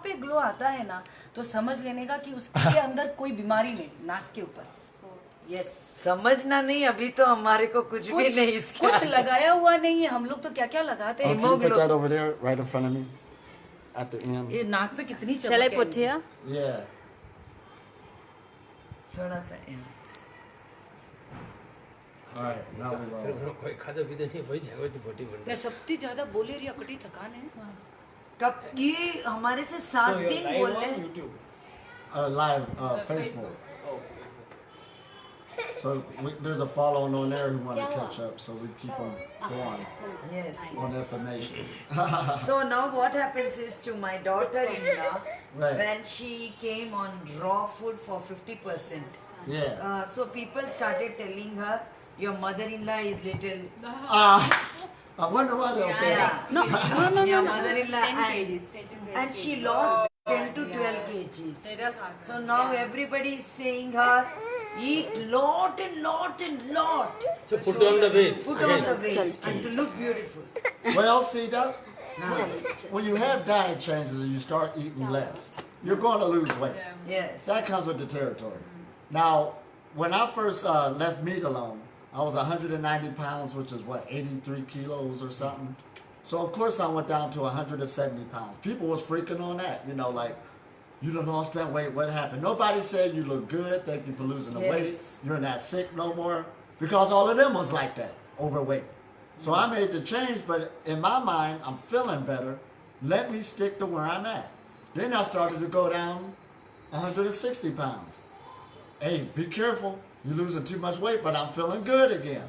पे ग्लो आता है ना तो समझ लेने का कि उसके अंदर कोई बीमारी नहीं, नाक के ऊपर। यस, समझना नहीं, अभी तो हमारे को कुछ भी नहीं इसका कुछ लगाया हुआ नहीं है। हम लोग तो क्या क्या लगाते हैं। Can you put that over there, right in front of me, at the end? ये नाक पे कितनी चमक Shall I है put इनकी। here? Yeah. थोड़ा सा All right, now we roll. कोई खादा पीता नहीं वही जगह तो बोटी बन मैं सबसे ज्यादा बोले रही अकड़ी थकान है। कब ये हमारे से 7 दिन बोल रहे हैं। Live Facebook. So there's a following on there who want to catch up, so we keep them going Yes, on information. So now what happens is to my daughter-in-law, Right. when she came on raw food for 50%, Yeah. so people started telling her, your mother-in-law is little. I wonder why they'll say that. No, your mother-in-law 10 and, kgs. and she lost 10 to 12 kgs. So now everybody is saying her, eat lot and lot and lot. So put on the weight. Put on the weight and to look beautiful. Well, see that when you have diet changes and you start eating less, you're going to lose weight. Yes. That comes with the territory. Now, when I first left meat alone, I was 190 pounds, which is what, 83 kilos or something. So of course I went down to 170 pounds. People was freaking on that, you know, like, you done lost that weight, what happened? Nobody said you look good, thank you for losing the weight, you're not sick no more, because all of them was like that, overweight. So I made the change, but in my mind, I'm feeling better. Let me stick to where I'm at. Then I started to go down 160 pounds. Hey, be careful. You're losing too much weight, but I'm feeling good again.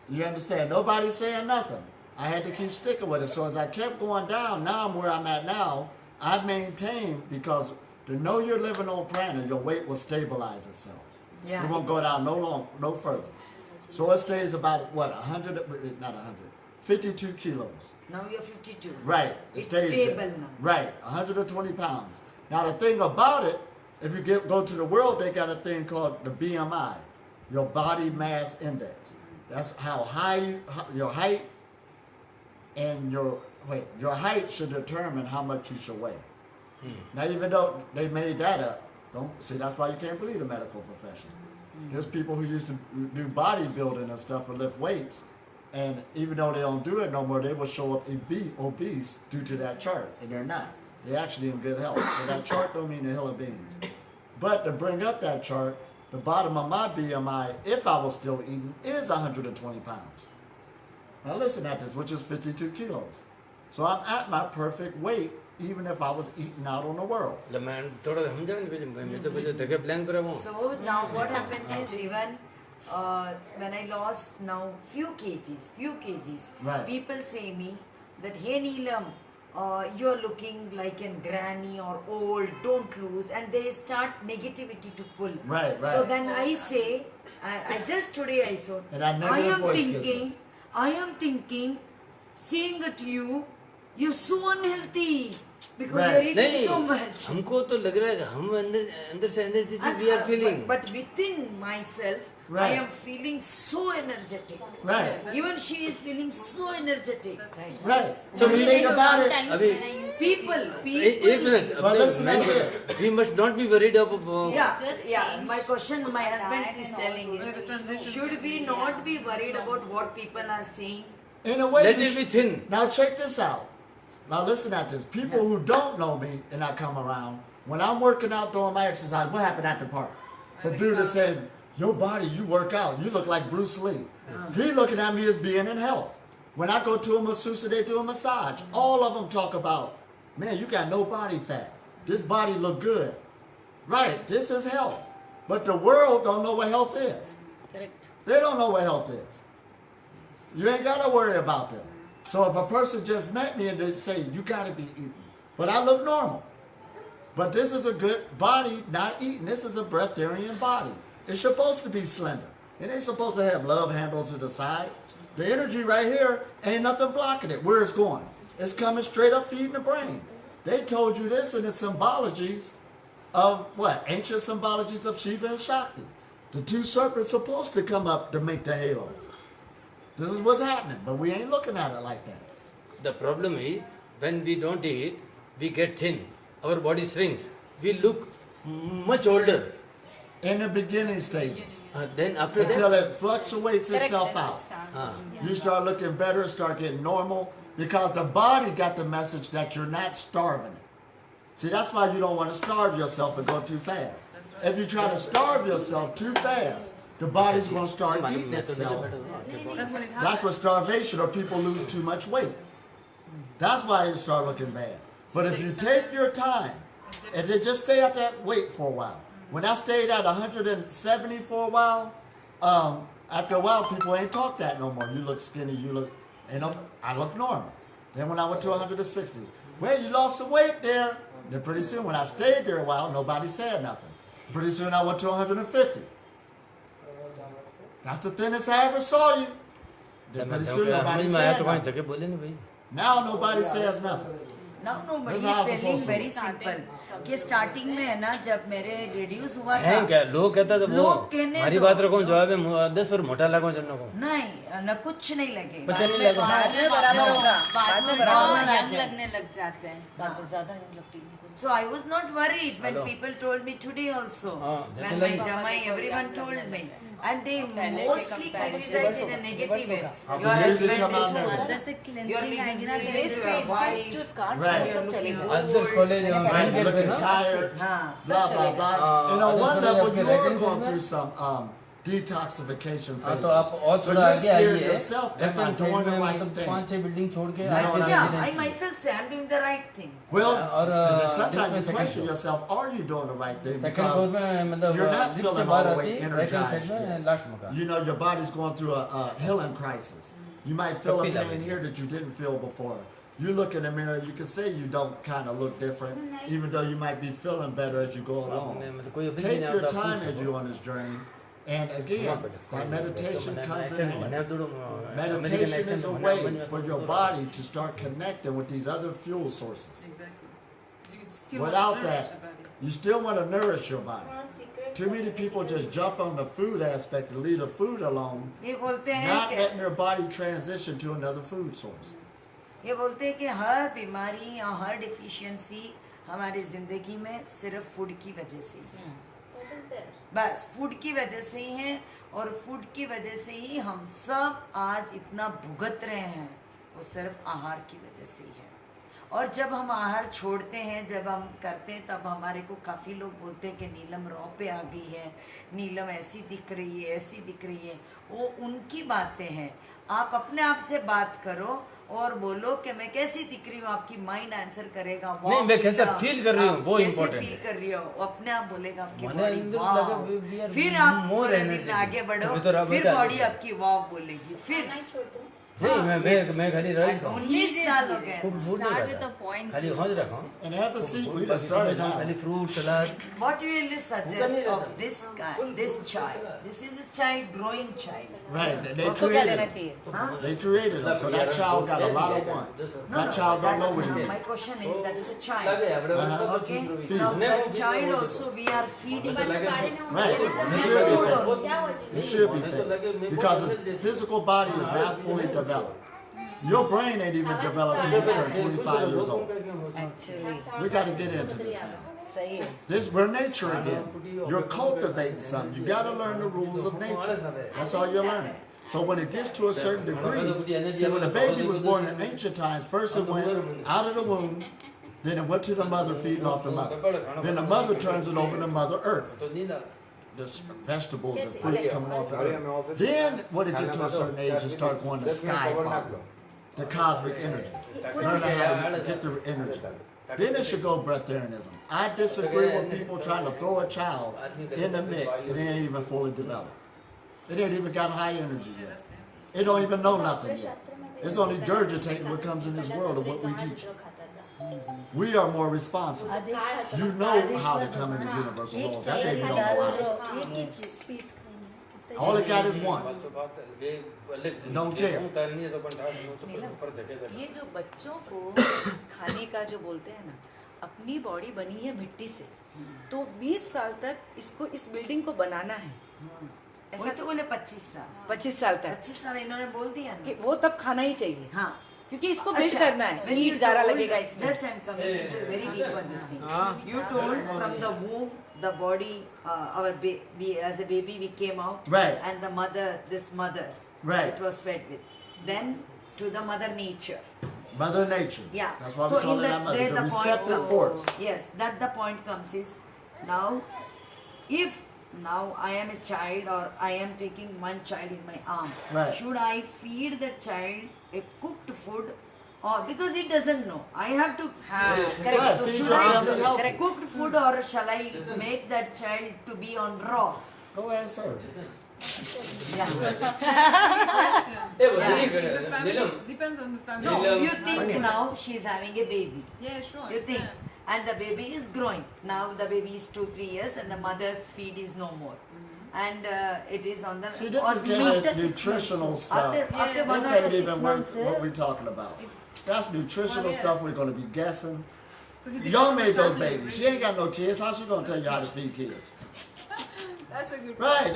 You understand? Nobody's saying nothing. I had to keep sticking with it. So as I kept going down, now I'm where I'm at now. I maintained, because to know you're living on prana, your weight will stabilize itself. Yeah, It won't go down no further. So it stays about, what, 100, not 100, 52 kilos. Now you're 52. Right. It It's stays stable there. now. Right. 120 pounds. Now the thing about it, if you go to the world, they got a thing called the BMI, your body mass index. That's how high your height and your height should determine how much you should weigh. Now, even though they made that up, that's why you can't believe the medical profession. There's people who used to do bodybuilding and stuff and lift weights, and even though they don't do it no more, they will show up obese due to that chart, and they're not. They're actually in good health. So that chart don't mean the hill of beans. But to bring up that chart, the bottom of my BMI, if I was still eating, is 120 pounds. Now listen at this, which is 52 kilos. So I'm at my perfect weight, even if I was eating out on the world. The man थोड़ा समझा नहीं मैं तो बस देखे plan करा हूँ. So now what happened is, even when I lost now few kgs, Right. people say me that, hey Neelam, you're looking like a granny or old, don't lose, and they start negativity to pull. Right. So then I say, I just today I saw, And that negative voice gets us. I am thinking, seeing at you, you're so unhealthy because Right. you're eating नहीं so much. हमको तो लग रहा है कि हम अंदर से energy we are feeling. But within myself, I Right. am feeling so energetic. Right. Even she is feeling so energetic. Right. So So we- you think about it. अभी People. एक minute But listen to this. we must not be worried of Yeah. My question, my husband is telling is, should we not be worried about what people are saying? In a way, let you it be should- thin. Now check this out. Now listen at this. People who don't know me and I come around, when I'm working out doing my exercise, what happened at the park? So dude that said, your body, you work out, you look like Bruce Lee. He looking at me as being in health. When I go to a masseuse, they do a massage. All of them talk about, man, you got no body fat. This body look good. Right, this is health. But the world don't know what health is. Correct. They don't know what health is. You ain't got to worry about them. So if a person just met me and they say, you got to be eating. But I look normal. But this is a good body, not eating. This is a breatharian body. It's supposed to be slender. It ain't supposed to have love handles to the side. The energy right here ain't nothing blocking it. Where it's going. It's coming straight up feeding the brain. They told you this in the symbologies of what? Ancient symbologies of Shiva and Shakti. The two serpents supposed to come up to make the halo. This is what's happening, but we ain't looking at it like that. The problem is when we don't eat, we get thin. our body shrinks, we look much older. In the beginning stages. Then after Until that, it fluctuates itself out. You start looking better, start getting normal, because the body got the message that you're not starving it. See, that's why you don't want to starve yourself and go too fast. If you try to starve yourself too fast, the body's going to start eating itself. That's what starvation, or people lose too much weight. That's why you start looking bad. But if you take your time and then just stay at that weight for a while. When I stayed at 170 for a while, after a while people ain't talk that no more. You look skinny, you look, I look normal. Then when I went to 160, well, you lost some weight there. Then pretty soon when I stayed there a while, nobody said nothing. Pretty soon I went to 150. That's the thinnest I ever saw you. Then pretty soon nobody said nothing. Now nobody says nothing. Now nobody That's how is it's selling supposed to very be. simple. कि starting में है ना जब मेरे reduce हुआ था हैं क्या लोग कहता था वो लोग कहने हमारी दो। बात रखो जवाब है 10 और मोटा लगो जन्नो को नहीं न कुछ नहीं लगे पता नहीं लगा बाद में बराबर होगा, बाद में बराबर normal होगा। आ जाए। लगने लग जाते हैं बाद में ज्यादा young लगती है। So I was not worried when people told me today also. When my Jamai, everyone told me. And they mostly criticize in a negative way. Your husband is अंदर से your क्लेंजिंग आएगी ना business, Face your face wife. जो scars Right. हैं, वो सब चलेगा। Answer college Right, you're looking tired, हाँ blah, blah, blah. And on one that's level, what you I are can going do. through some detoxification हाँ तो आप phases. और So थोड़ा you're आगे scared आइए yourself, am I doing the right मतलब thing? 5-6 building छोड़ के You know what I Yeah, mean? I myself say I'm doing the right thing. Well, और, and sometimes you second question floor. yourself, are you doing the right thing? Second floor Because में मतलब you're not lift से feeling बाहर all the आती way right hand energized side में yet. Last मकान You know, your body's going through a healing crisis. You might feel a Feel pain it. here that you didn't feel before. You look in the mirror, you can say you don't kind of look different, even though you might be feeling better as you go along. मतलब कोई अभी Take नहीं your आता time पूछ as सको। you're on this journey. And again, that meditation comes in hand. Meditation is a way for your body to start connecting with these other fuel sources. Without that, you still want to nourish your body. Too many people just jump on the food aspect and leave the food alone, ये बोलते हैं not कि letting their body transition to another food source. ये बोलते हैं कि हर बीमारी या हर डिफिशियंसी हमारी जिंदगी में सिर्फ फूड की वजह से ही है। बस फूड की वजह से ही है और फूड की वजह से ही हम सब आज इतना भुगत रहे हैं, वो सिर्फ आहार की वजह से ही है। और जब हम आहार छोड़ते हैं, जब हम करते हैं, तब हमारे को काफ़ी लोग बोलते हैं कि नीलम रॉ पे आ गई है, नीलम ऐसी दिख रही है, ऐसी दिख रही है। वो उनकी बातें हैं। आप अपने आप से बात करो और बोलो कि मैं कैसी दिख रही हूँ, आपकी माइंड आंसर करेगा। नहीं, मैं कैसे फील कर रही हूँ, वो कैसे इम्पोर्टेंट फील है। कर रही हो, वो अपने आप बोलेगा आपकी मैंने बॉडी अंदर वाव। लगा, we are फिर आप more थोड़े दिन energetic. आगे बढ़ो, अभी तो रब फिर बता बॉडी दिया। आपकी वाव बोलेगी। फिर नहीं मैं खाली राइस खाऊं 19 साल हो गए। खूब फूड नहीं Start with खाता the points. खाली हौज रखा And have a seat. We just started now. खाली fruit salad What will you suggest of this kind, this child? This is a child, growing child. Right. They उसको क्या देना created it. चाहिए? Huh? They created them. So that child got a lot of wants. That child don't know what he My needs. question is that is a लगे child. अपने Okay. Feed. Now that child also we are feeding. Right. You should be fed. You should be fed. Because the physical body is not fully developed. Your brain ain't even developed till you turn 25 years old. Actually, We got to get into this now. सही है। This, we're nature again. You're cultivating something. You got to learn the rules of nature. That's all you're learning. So when it gets to a certain degree, see, when the baby was born in ancient times, first it went out of the womb, then it went to the mother feeding off the mother. Then the mother turns it over to Mother Earth. तो नींद आ The vegetables and fruits coming off the earth. Then when it gets to a certain age, you start going to sky father, the cosmic energy. Learn how to get the energy. Then it should go breatharianism. I disagree with people trying to throw a child in the mix. It ain't even fully developed. It ain't even got high energy yet. It don't even know nothing yet. It's only regurgitating what comes in this world and what we teach. We are more responsible. You know how to come into universal laws. That baby don't know how. All it got is one. Don't care. ये जो बच्चों को खाने का जो बोलते हैं ना, अपनी बॉडी बनी है मिट्टी से, तो 20 साल तक इसको इस बिल्डिंग को बनाना है। वही तो बोले 25 साल। 25 साल तक 25 साल इन्होंने बोल दिया कि ना। वो तब खाना ही चाहिए। हाँ क्योंकि इसको बिल्ड अच्छा, करना है, when you मीट गारा told- लगेगा इसमें. Just I'm coming into very deep on this thing. हाँ. You told from the womb, the body, our baby, as a baby we came out, Right. and the mother, this mother, Right. it was fed with. Then to the mother nature. Mother Nature. Yeah. That's why So we call in it our that, mother. there The the point receptive comes. force. Yes, that the point comes is now, if now I am a child or I am taking one child in my arm, Right. should I feed that child a cooked food, or because it doesn't know, I have to. हाँ, Right, correct. feed Should your I family healthy. correct cooked food, or shall I make that child to be on raw? Go ahead, sir. Yeah. Question. Yeah. If the family depends on the family. No, you think now she's having a baby. Yeah, sure. You think, understand. and the baby is growing. Now the baby is 2-3 years, and the mother's feed is no more, and it is on the. See, this on is meat. getting nutritional stuff. After Yeah. 1 This or ain't 6 even months. what we're talking about. That's nutritional Well, yes. stuff we're going to be guessing. 'Cause it depends Y'all on the made those family, babies. She really. ain't got no kids. How she going to tell you how to feed kids? That's a good Right, point.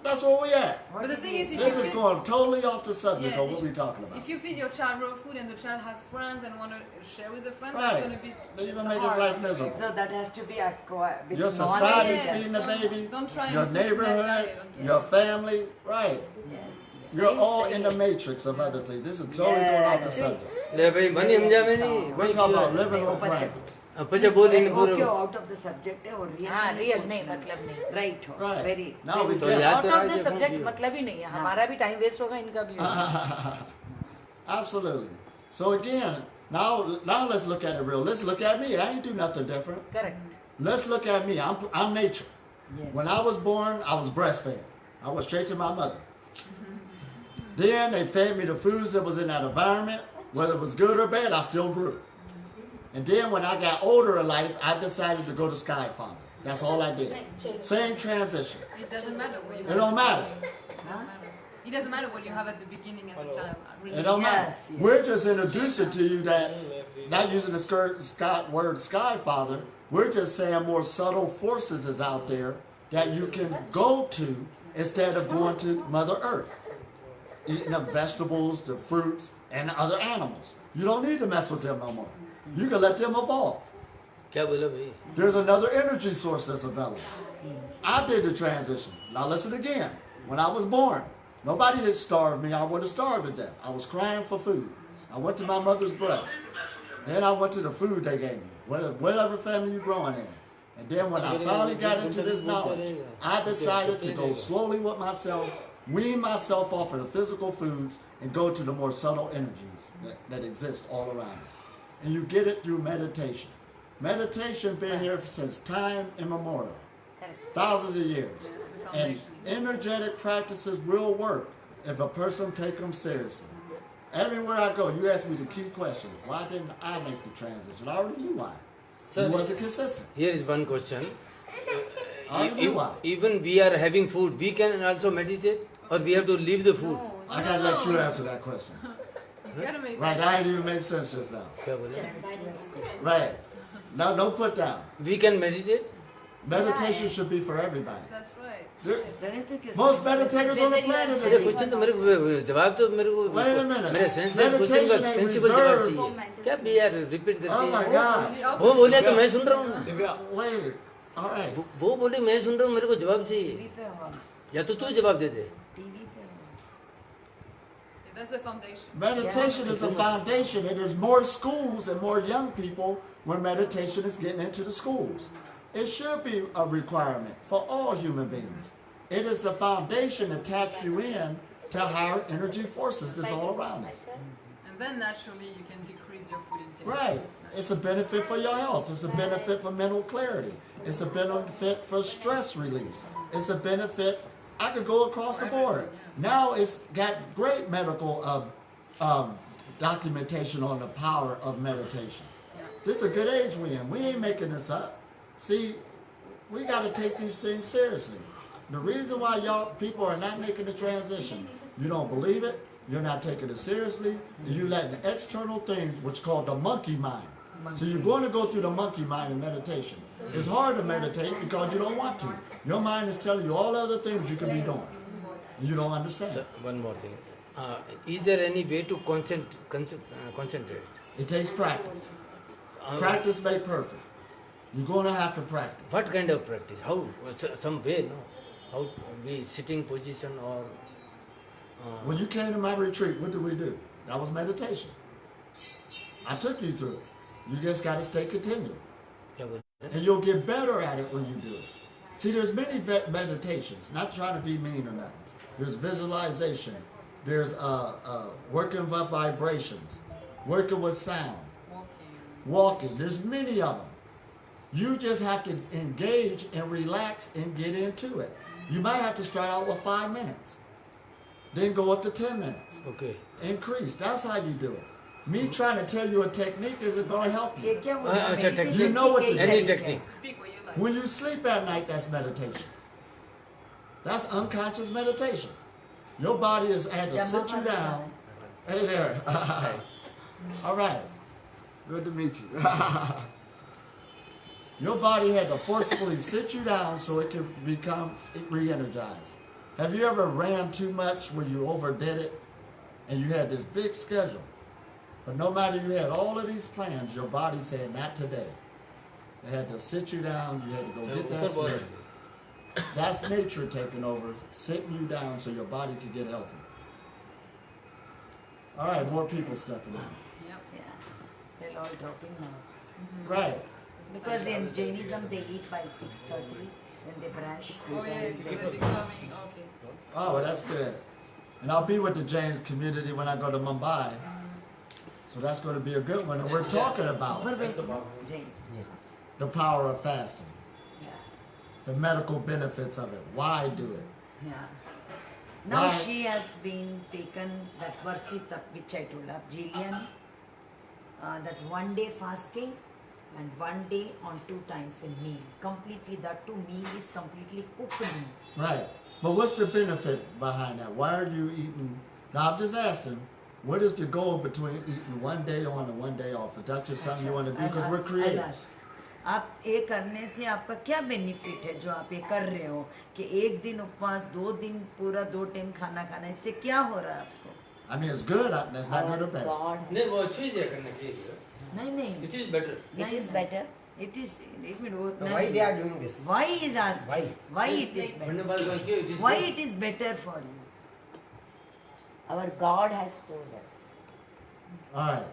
that's where we at. But the thing is, if This you is feed, going totally off the subject Yeah, of what we're talking about. if you feed your child raw food and the child has friends and want to share with a friend, Right. that's going to be. Then you're going the to make his hard life one. miserable. So that has to be acquired with Your knowledge. society's Yes. feeding the baby, Don't try and your feed that neighborhood, diet. your family, right. Yes. You're Say, all say in it. the matrix of other things. This is totally going off the subject. ले भाई बनी हम जावे नहीं We're talking about living on Pacha. planet. पचे बोल इन Okay, पूरे out of the subject है और real हाँ, नहीं real पूछना। नहीं, मतलब नहीं. Right हो, Right. very. Now we very तो get याद आउट तो ऑफ रहा द है सब्जेक्ट मतलब ही नहीं है, हमारा भी टाइम वेस्ट होगा, इनका भी होगा. Absolutely. So again, now let's look at it real. Let's look at me. I ain't do nothing different. Correct. Let's look at me. I'm nature. Yes. When I was born, I was breastfed. I went straight to my mother. Then they fed me the foods that was in that environment. Whether it was good or bad, I still grew. And then when I got older in life, I decided to go to Sky Father. That's all I did. Same transition. It doesn't matter what you It have. don't matter. It doesn't matter what you have at the beginning as a child. Really. It don't matter. Yes, yes. We're just introducing to you that, not using the word Sky Father, we're just saying more subtle forces is out there that you can go to instead of going to Mother Earth. Eating the vegetables, the fruits, and the other animals. You don't need to mess with them no more. You can let them evolve. क्या बोला भाई There's another energy source that's available. I did the transition. Now listen again. When I was born, nobody had starved me. I would have starved to death. I was crying for food. I went to my mother's breast. Then I went to the food they gave me, whatever family you're growing in. And then when I finally got into this knowledge, I decided to go slowly with myself, wean myself off of the physical foods, and go to the more subtle energies that exist all around us. And you get it through meditation. Meditation been here since time immemorial, thousands of years. And energetic practices will work if a person take them seriously. Everywhere I go, you ask me the key question: why didn't I make the transition? I already knew why. Sir, You wasn't consistent. here is one question I already knew why. even we are having food we can also meditate or we have to leave the food I gotta let you answer that question. You gotta make Right, that ain't even make sense just now. क्या बोले Right. Now, don't put down. we can meditate Meditation should be for everybody. That's right. There- Genitic is Most meditators on the planet अरे are question तो मेरे को जवाब तो मेरे को Wait a minute. मेरे सेंसलेस क्वेश्चन का Meditation ain't सेंसिबल जवाब reserved. चाहिए क्या भी यार रिपीट Oh करती my है gosh. वो बोले तो मैं सुन रहा हूँ ना Wait. All right. वो बोले मैं सुन रहा हूँ मेरे को जवाब चाहिए टीवी पे हो या तो तू जवाब दे दे टीवी पे हो Yeah, that's the foundation. Meditation is a foundation, and there's more schools and more young people where meditation is getting into the schools. It should be a requirement for all human beings. It is the foundation that taps you in to higher energy forces that's all around us. And then naturally you can decrease your food intake. Right. It's a benefit for your health. It's a benefit for mental clarity. It's a benefit for stress release. It's a benefit. I could go across the board. Now it's got great medical documentation on the power of meditation. This is a good age we in. We ain't making this up. See, we got to take these things seriously. The reason why y'all people are not making the transition, you don't believe it, you're not taking it seriously, and you letting external things, which called the monkey mind. So you're going to go through the monkey mind in meditation. It's hard to meditate because you don't want to. Your mind is telling you all other things you can be doing. And you don't understand. one more thing is there any way to concentrate? It takes practice. Uh, Practice makes perfect. You're going to have to practice. What kind of practice? How? Some way, no? How we sitting position or? When you came to my retreat, what did we do? That was meditation. I took you through it. You just got to stay continual. क्या बोल रहे हैं? And you'll get better at it when you do it. See, there's many meditations, not trying to be mean or nothing. There's visualization. There's working with vibrations, working with sound, walking. There's many of them. You just have to engage and relax and get into it. You might have to start out with 5 minutes, then go up to 10 minutes. Okay. Increase. That's how you do it. Me trying to tell you a technique isn't going to help ये you. क्या बोला? अच्छा, Meditation you know what की to कई do. Any तरीके technique. हैं। Pick what you like. When you sleep at night, that's meditation. That's unconscious meditation. Your body has had to sit you down. Hey there. All right. Good to meet you. Your body had to forcibly sit you down so it can become re-energized. Have you ever ran too much when you overdid it and you had this big schedule? But no matter you had all of these plans, your body said, not today. They had to sit you down, you had to go get that ऊपर बोल sleep. That's nature taking over, sitting you down so your body can get healthy. All right, more people stepping in. Yep. Yeah. They're all dropping now. Right. Because in Jainism they eat by 6:30 when they brush. Oh yes, They- they're becoming okay. Oh, well, that's good. And I'll be with the James community when I go to Mumbai. So that's going to be a good one. And we're talking about Jains. the power of fasting, Yeah. the medical benefits of it. Why do it? Yeah. Now Why? she has been taken that Varsita, which I told her, Jillian, that 1 day fasting and 1 day on 2 times a meal. Completely, that 2 meal is completely cooked meal. Right. But what's the benefit behind that? Why are you eating? Now, I'm just asking, what is the goal between eating 1 day on and 1 day off? Is that just something you want to do? Because we're creators. आप ये करने से आपका क्या benefit है जो आप ये कर रहे हो कि 1 दिन उपवास 2 दिन पूरा 2 टाइम खाना खाना इससे क्या हो रहा है आपको? I mean, it's good. That's not good or bad. नहीं वो अच्छी है करने के लिए. नहीं नहीं It is better. It is better. It is एक मिनट वो Why they are doing this? Why is asked? Why? Why it is बनने better? वाले को क्यों it is Why good? it is better for you? Our God has told us. All right.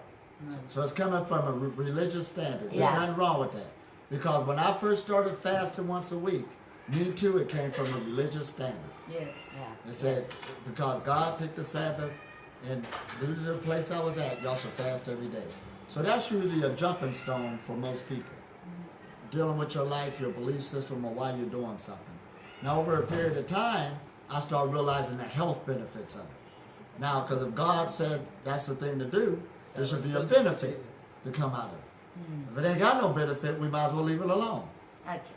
So it's coming from a religious standard. There's Yes. nothing wrong with that. Because when I first started fasting once a week, me too, it came from a religious standard. Yes. It said, because God picked the Sabbath, and due to the place I was at, y'all should fast every day. So that's usually a jumping stone for most people. Dealing with your life, your belief system, or why you're doing something. Now, over a period of time, I started realizing the health benefits of it. Now, because if God said that's the thing to do, there should be a benefit to come out of it. If it ain't got no benefit, we might as well leave it alone. अच्छा,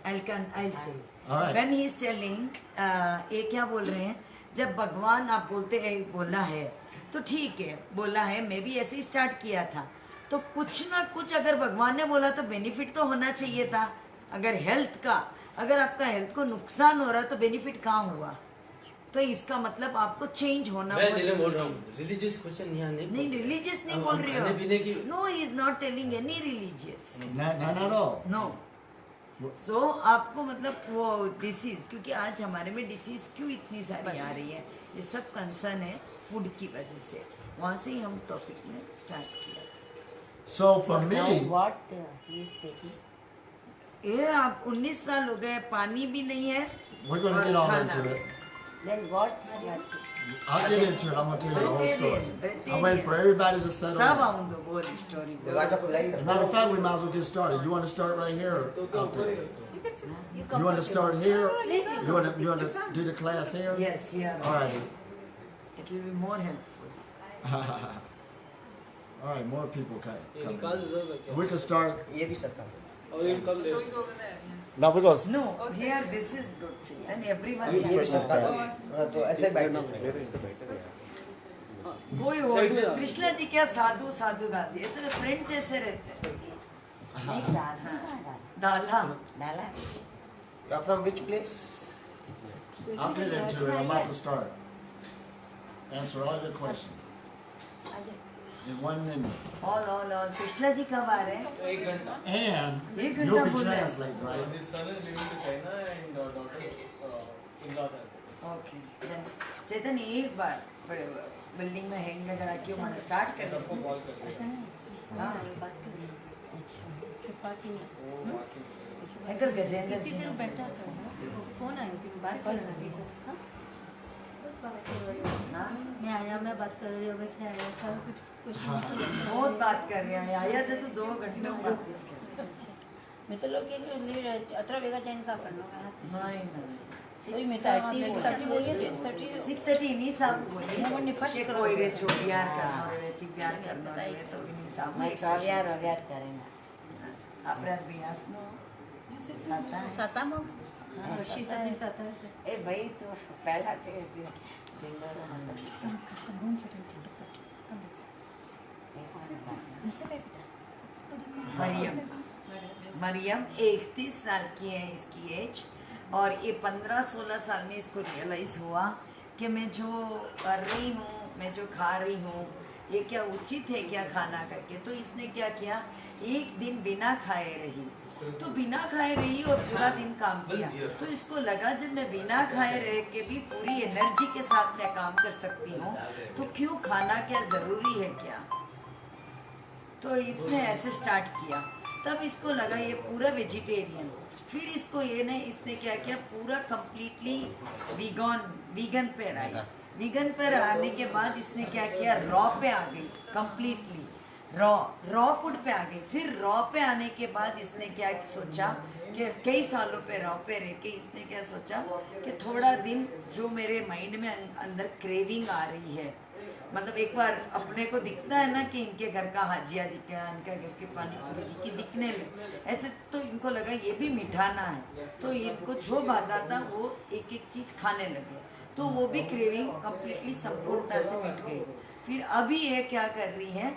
I'll say. All right. When he is telling, ये क्या बोल रहे हैं? जब भगवान आप बोलते हैं बोला है, तो ठीक है, बोला है. मैं भी ऐसे ही स्टार्ट किया था. तो कुछ ना कुछ अगर भगवान ने बोला तो बेनिफिट तो होना चाहिए था. अगर हेल्थ का, अगर आपका हेल्थ को नुकसान हो रहा है तो बेनिफिट कहाँ हुआ? तो इसका मतलब आपको चेंज होना मैं दिल्ली बोल रहा हूँ रिलीजियस क्वेश्चन यहाँ नहीं नहीं रिलीजियस नहीं हम बोल रही खाने पीने की हो. No he is not telling any religious. Not at all. No so आपको मतलब वो डिसीज, क्योंकि आज हमारे में डिसीज क्यों इतनी सारी आ रही है, ये सब कंसर्न है फूड की वजह से. वहाँ से ही हम टॉपिक में स्टार्ट किया. So for Now me, what he is taking? ये आप 19 साल हो गए, पानी भी नहीं है. we're going to और get all खाना. into it. Then what you are taking? I'll get into it. I'm going to tell you the whole story. Breatharian. I'm waiting for everybody to settle सब in. आऊँ दो बोल story. The water for light. As a matter of fact, we might as well get started. You want to start right here or out there? You can sit. You want to start here? You want to do the class here? Yes, here. All right. It will be more helpful. All right, more people ये come. निकाल दो क्या We can start. ये भी सकता हूँ. और ये कब Shall we go over there? Yeah. Now we're going to... No, here this is good. Then everyone ये भी has सकता bad. हूँ. हाँ, तो ऐसे बैठना. कोई हो कृष्णा जी क्या साधु साधु गाती है, तो फ्रेंड जैसे रहते हैं. नहीं साधु दाला डाला. You are from which place? I'll get into it. I'm about to start. answer all your questions in 1 minute. all Krishna ji कब आ रहे हैं? And एक you'll घंटा be बोल रहे हैं। translating, right? His son is leaving to China and daughter in-laws are there. Okay Chetan एक बार बिल्डिंग में हैंग करा के मैंने स्टार्ट कर सबको दिया। कॉल कर दिया। हाँ वो वासी अगर गजेंद्र जी ने बैठा फोन आया कि बात कर रही हूँ। हाँ? हाँ मैं आया, मैं बात कर रही हूँ, मैं क्या आया, चलो कुछ क्वेश्चन। बहुत बात कर रहे हैं आया जो तो 2 घंटे में बात कर मी तर लोक अतरा वेगा जॉईन का करणार नहीं सही मी तर 6:30 बोलिए 6:30 6:30 नहीं साहब बोली नहीं, मैंने first कि cross कोई रे किया। छोड़ यार करना रे वेती प्यार करना रे तो भी नहीं साहब मैं ट्रॅव्हल वगैरे करेंगे अपराध बियास नो साता है साता मग हाँ, वर्षी साता तर मी है। 7 वाजता ए भाई तो पहला ते मरियम मरियम 31 साल की है इसकी एज और ये 15-16 साल में इसको रियलाइज हुआ कि मैं जो कर रही हूँ मैं जो खा रही हूँ ये क्या उचित है क्या खाना करके। तो इसने क्या किया एक दिन बिना खाए रही तो बिना खाए रही और पूरा दिन काम किया। तो इसको लगा जब मैं बिना खाए रह के भी पूरी एनर्जी के साथ मैं काम कर सकती हूँ तो क्यों खाना क्या जरूरी है क्या। तो इसने ऐसे स्टार्ट किया तब इसको लगा ये पूरा वेजिटेरियन। फिर इसको इसने क्या किया पूरा कंप्लीटली वीगन पे आई। वीगन पर आने के बाद इसने क्या किया रॉ पे आ गई कंप्लीटली रॉ फूड पे आ गई। फिर रॉ पे आने के बाद इसने क्या सोचा कि कई सालों पे रॉ पे रह के इसने क्या सोचा कि थोड़ा दिन जो मेरे माइंड में अंदर क्रेविंग आ रही है मतलब एक बार अपने को दिखता है ना कि इनके घर का हाजिया दिखे इनका घर के पानी पूरी की दिखने लगे ऐसे तो इनको लगा ये भी मिठाना है तो इनको जो बात आता वो एक एक चीज खाने लगे तो वो भी क्रेविंग कंप्लीटली संपूर्णता से मिट गई। फिर अभी ये क्या कर रही है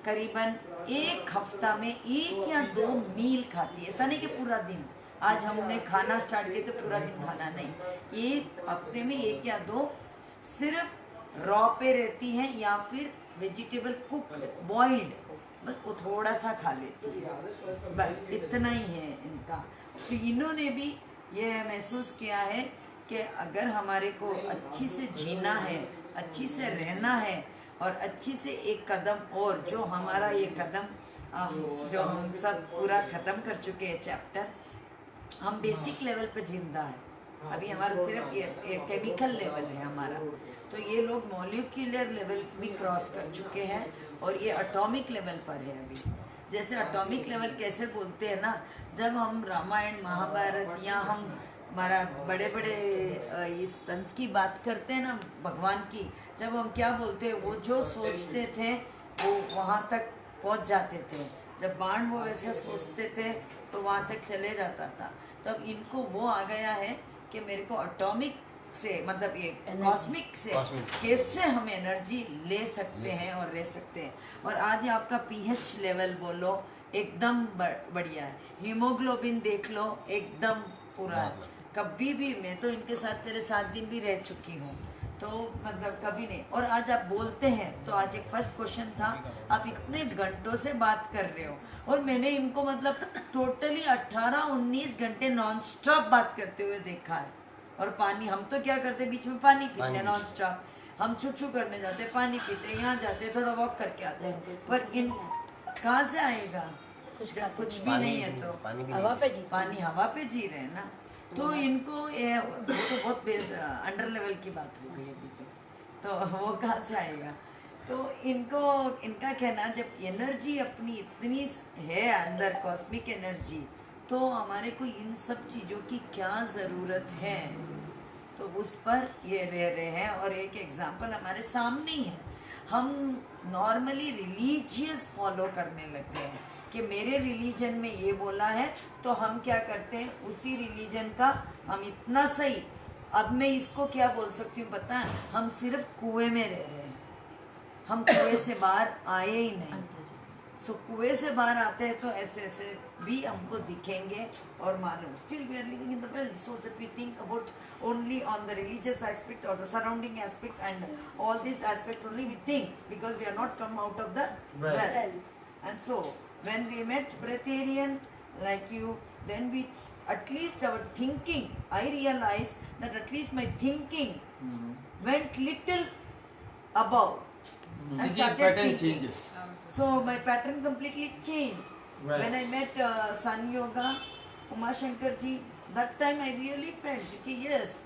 करीबन 1 हफ्ता में 1 या 2 मील खाती है। ऐसा नहीं कि पूरा दिन आज हमने खाना स्टार्ट किया तो पूरा दिन खाना नहीं 1 हफ्ते में 1 या 2 सिर्फ रॉ पे रहती हैं या फिर वेजिटेबल कुक्ड बॉइल्ड बस वो थोड़ा सा खा लेती है बस इतना ही है इनका। तो इन्होंने भी ये महसूस किया है कि अगर हमारे को अच्छी से जीना है अच्छी से रहना है और अच्छी से एक कदम और जो हमारा ये कदम जो हम सब पूरा ख़त्म कर चुके हैं चैप्टर हम बेसिक लेवल पे जिंदा है अभी हमारा सिर्फ ये केमिकल लेवल है हमारा। तो ये लोग मॉलिक्यूलर लेवल भी क्रॉस कर चुके हैं और ये एटॉमिक लेवल पर है अभी। जैसे एटॉमिक लेवल कैसे बोलते हैं ना जब हम रामायण महाभारत या हम हमारा बड़े बड़े इस संत की बात करते हैं ना भगवान की जब हम क्या बोलते हैं वो जो सोचते थे वो वहाँ तक पहुँच जाते थे। जब बाण वो वैसे सोचते थे तो वहाँ तक चले जाता था। तब इनको वो आ गया है कि मेरे को एटॉमिक से मतलब ये कॉस्मिक से कैसे हम एनर्जी ले सकते हैं और रह सकते हैं। और आज आपका पीएच लेवल बोलो एकदम बढ़िया है। हीमोग्लोबिन देख लो एकदम पूरा है। कभी भी मैं तो इनके साथ मेरे 7 दिन भी रह चुकी हूँ तो मतलब कभी नहीं। और आज आप बोलते हैं तो आज एक फर्स्ट क्वेश्चन था आप इतने घंटों से बात कर रहे हो और मैंने इनको मतलब टोटली 18-19 घंटे नॉन स्टॉप बात करते हुए देखा है। और पानी हम तो क्या करते बीच में पानी पीते हैं नॉन स्टॉप हम छुच्छू करने जाते हैं पानी पीते हैं यहाँ जाते हैं थोड़ा वॉक करके आते हैं पर इन कहाँ से आएगा कुछ भी नहीं है तो पानी हवा पे जी रहे हैं ना। तो इनको ये वो तो बहुत अंडर लेवल की बात हो गई अभी तो वो कहाँ से आएगा। तो इनको इनका कहना जब एनर्जी अपनी इतनी है अंदर कॉस्मिक एनर्जी तो हमारे को इन सब चीज़ों की क्या ज़रूरत है तो उस पर ये रह रहे हैं। और एक एग्जांपल हमारे सामने ही है हम नॉर्मली रिलीजियस फॉलो करने लगते हैं कि मेरे रिलीजन में ये बोला है तो हम क्या करते हैं उसी रिलीजन का हम इतना सही। अब मैं इसको क्या बोल सकती हूँ पता है हम सिर्फ कुएं में रह रहे हैं हम कुएं से बाहर आए ही नहीं सो कुएं से बाहर आते हैं तो ऐसे ऐसे भी हमको दिखेंगे और मालूम still we are living in the well so that we think about only on the religious aspect और the surrounding aspect and all this aspect only we think because we are not come out of the well and so when we met brethren like you, then we at least our thinking, I realized that at least my thinking went little above and started pattern thinking. changes. So my pattern completely changed. Right. When I met Sun Yoga, Uma Shankar ji, that time I really felt that yes,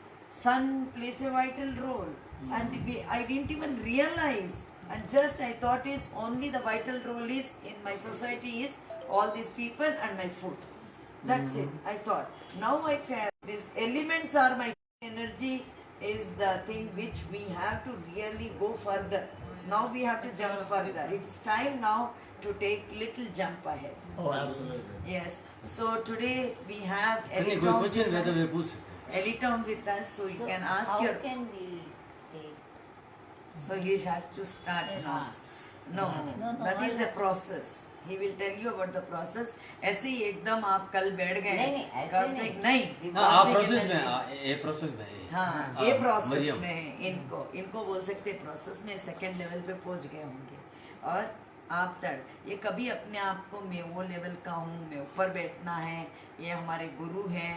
sun plays a vital role, and I didn't even realize, and just I thought is only the vital role is in my society is all these people and my food. That's it. I thought. Now I feel these elements are my energy is the thing which we have to really go further. Now we have to jump further. It's time now to take little jump ahead. Oh, absolutely. Yes. So today we have कोई Elitom question with है तो वे us. पूछ सकते हैं. Elitom with us, so you can ask how your. can we take? So he has to start now. No, that is a process. He will tell you about the process. ऐसे ही एकदम आप कल बैठ गए. नहीं, ऐसे Cosmic नहीं. हाँ, आप Cosmic प्रोसेस में energy. ये प्रोसेस में है. हाँ, ये प्रोसेस मरियम. में है. इनको बोल सकते हैं प्रोसेस में सेकंड लेवल पे पहुंच गए होंगे. और आप तक ये कभी अपने आप को मैं वो लेवल का हूँ, मैं ऊपर बैठना है, ये हमारे गुरु हैं,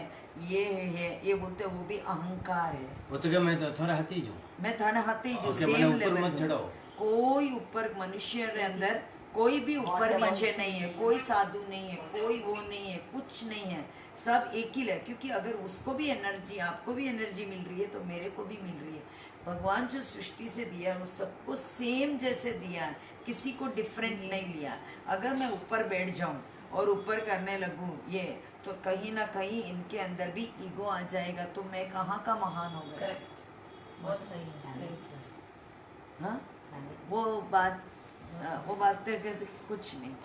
ये है, ये बोलते वो भी अहंकार है. वो तो क्या मैं तो थोड़ा हाथी हूँ. मैं थाने हाथे जो ओके, सेम मैंने ऊपर लेवल मत चढ़ाओ. कोई ऊपर मनुष्य के अंदर कोई भी ऊपर नीचे नहीं है, कोई साधु नहीं है, कोई वो नहीं है, कुछ नहीं है, सब एक ही है. क्योंकि अगर उसको भी एनर्जी, आपको भी एनर्जी मिल रही है तो मेरे को भी मिल रही है. भगवान जो सृष्टि से दिया है वो सबको सेम जैसे दिया है, किसी को डिफरेंट नहीं लिया. अगर मैं ऊपर बैठ जाऊं और ऊपर करने लगूं ये, तो कहीं ना कहीं इनके अंदर भी ईगो आ जाएगा, तो मैं कहाँ का महान हो गया. बहुत सही है. हाँ, वो बात कुछ नहीं.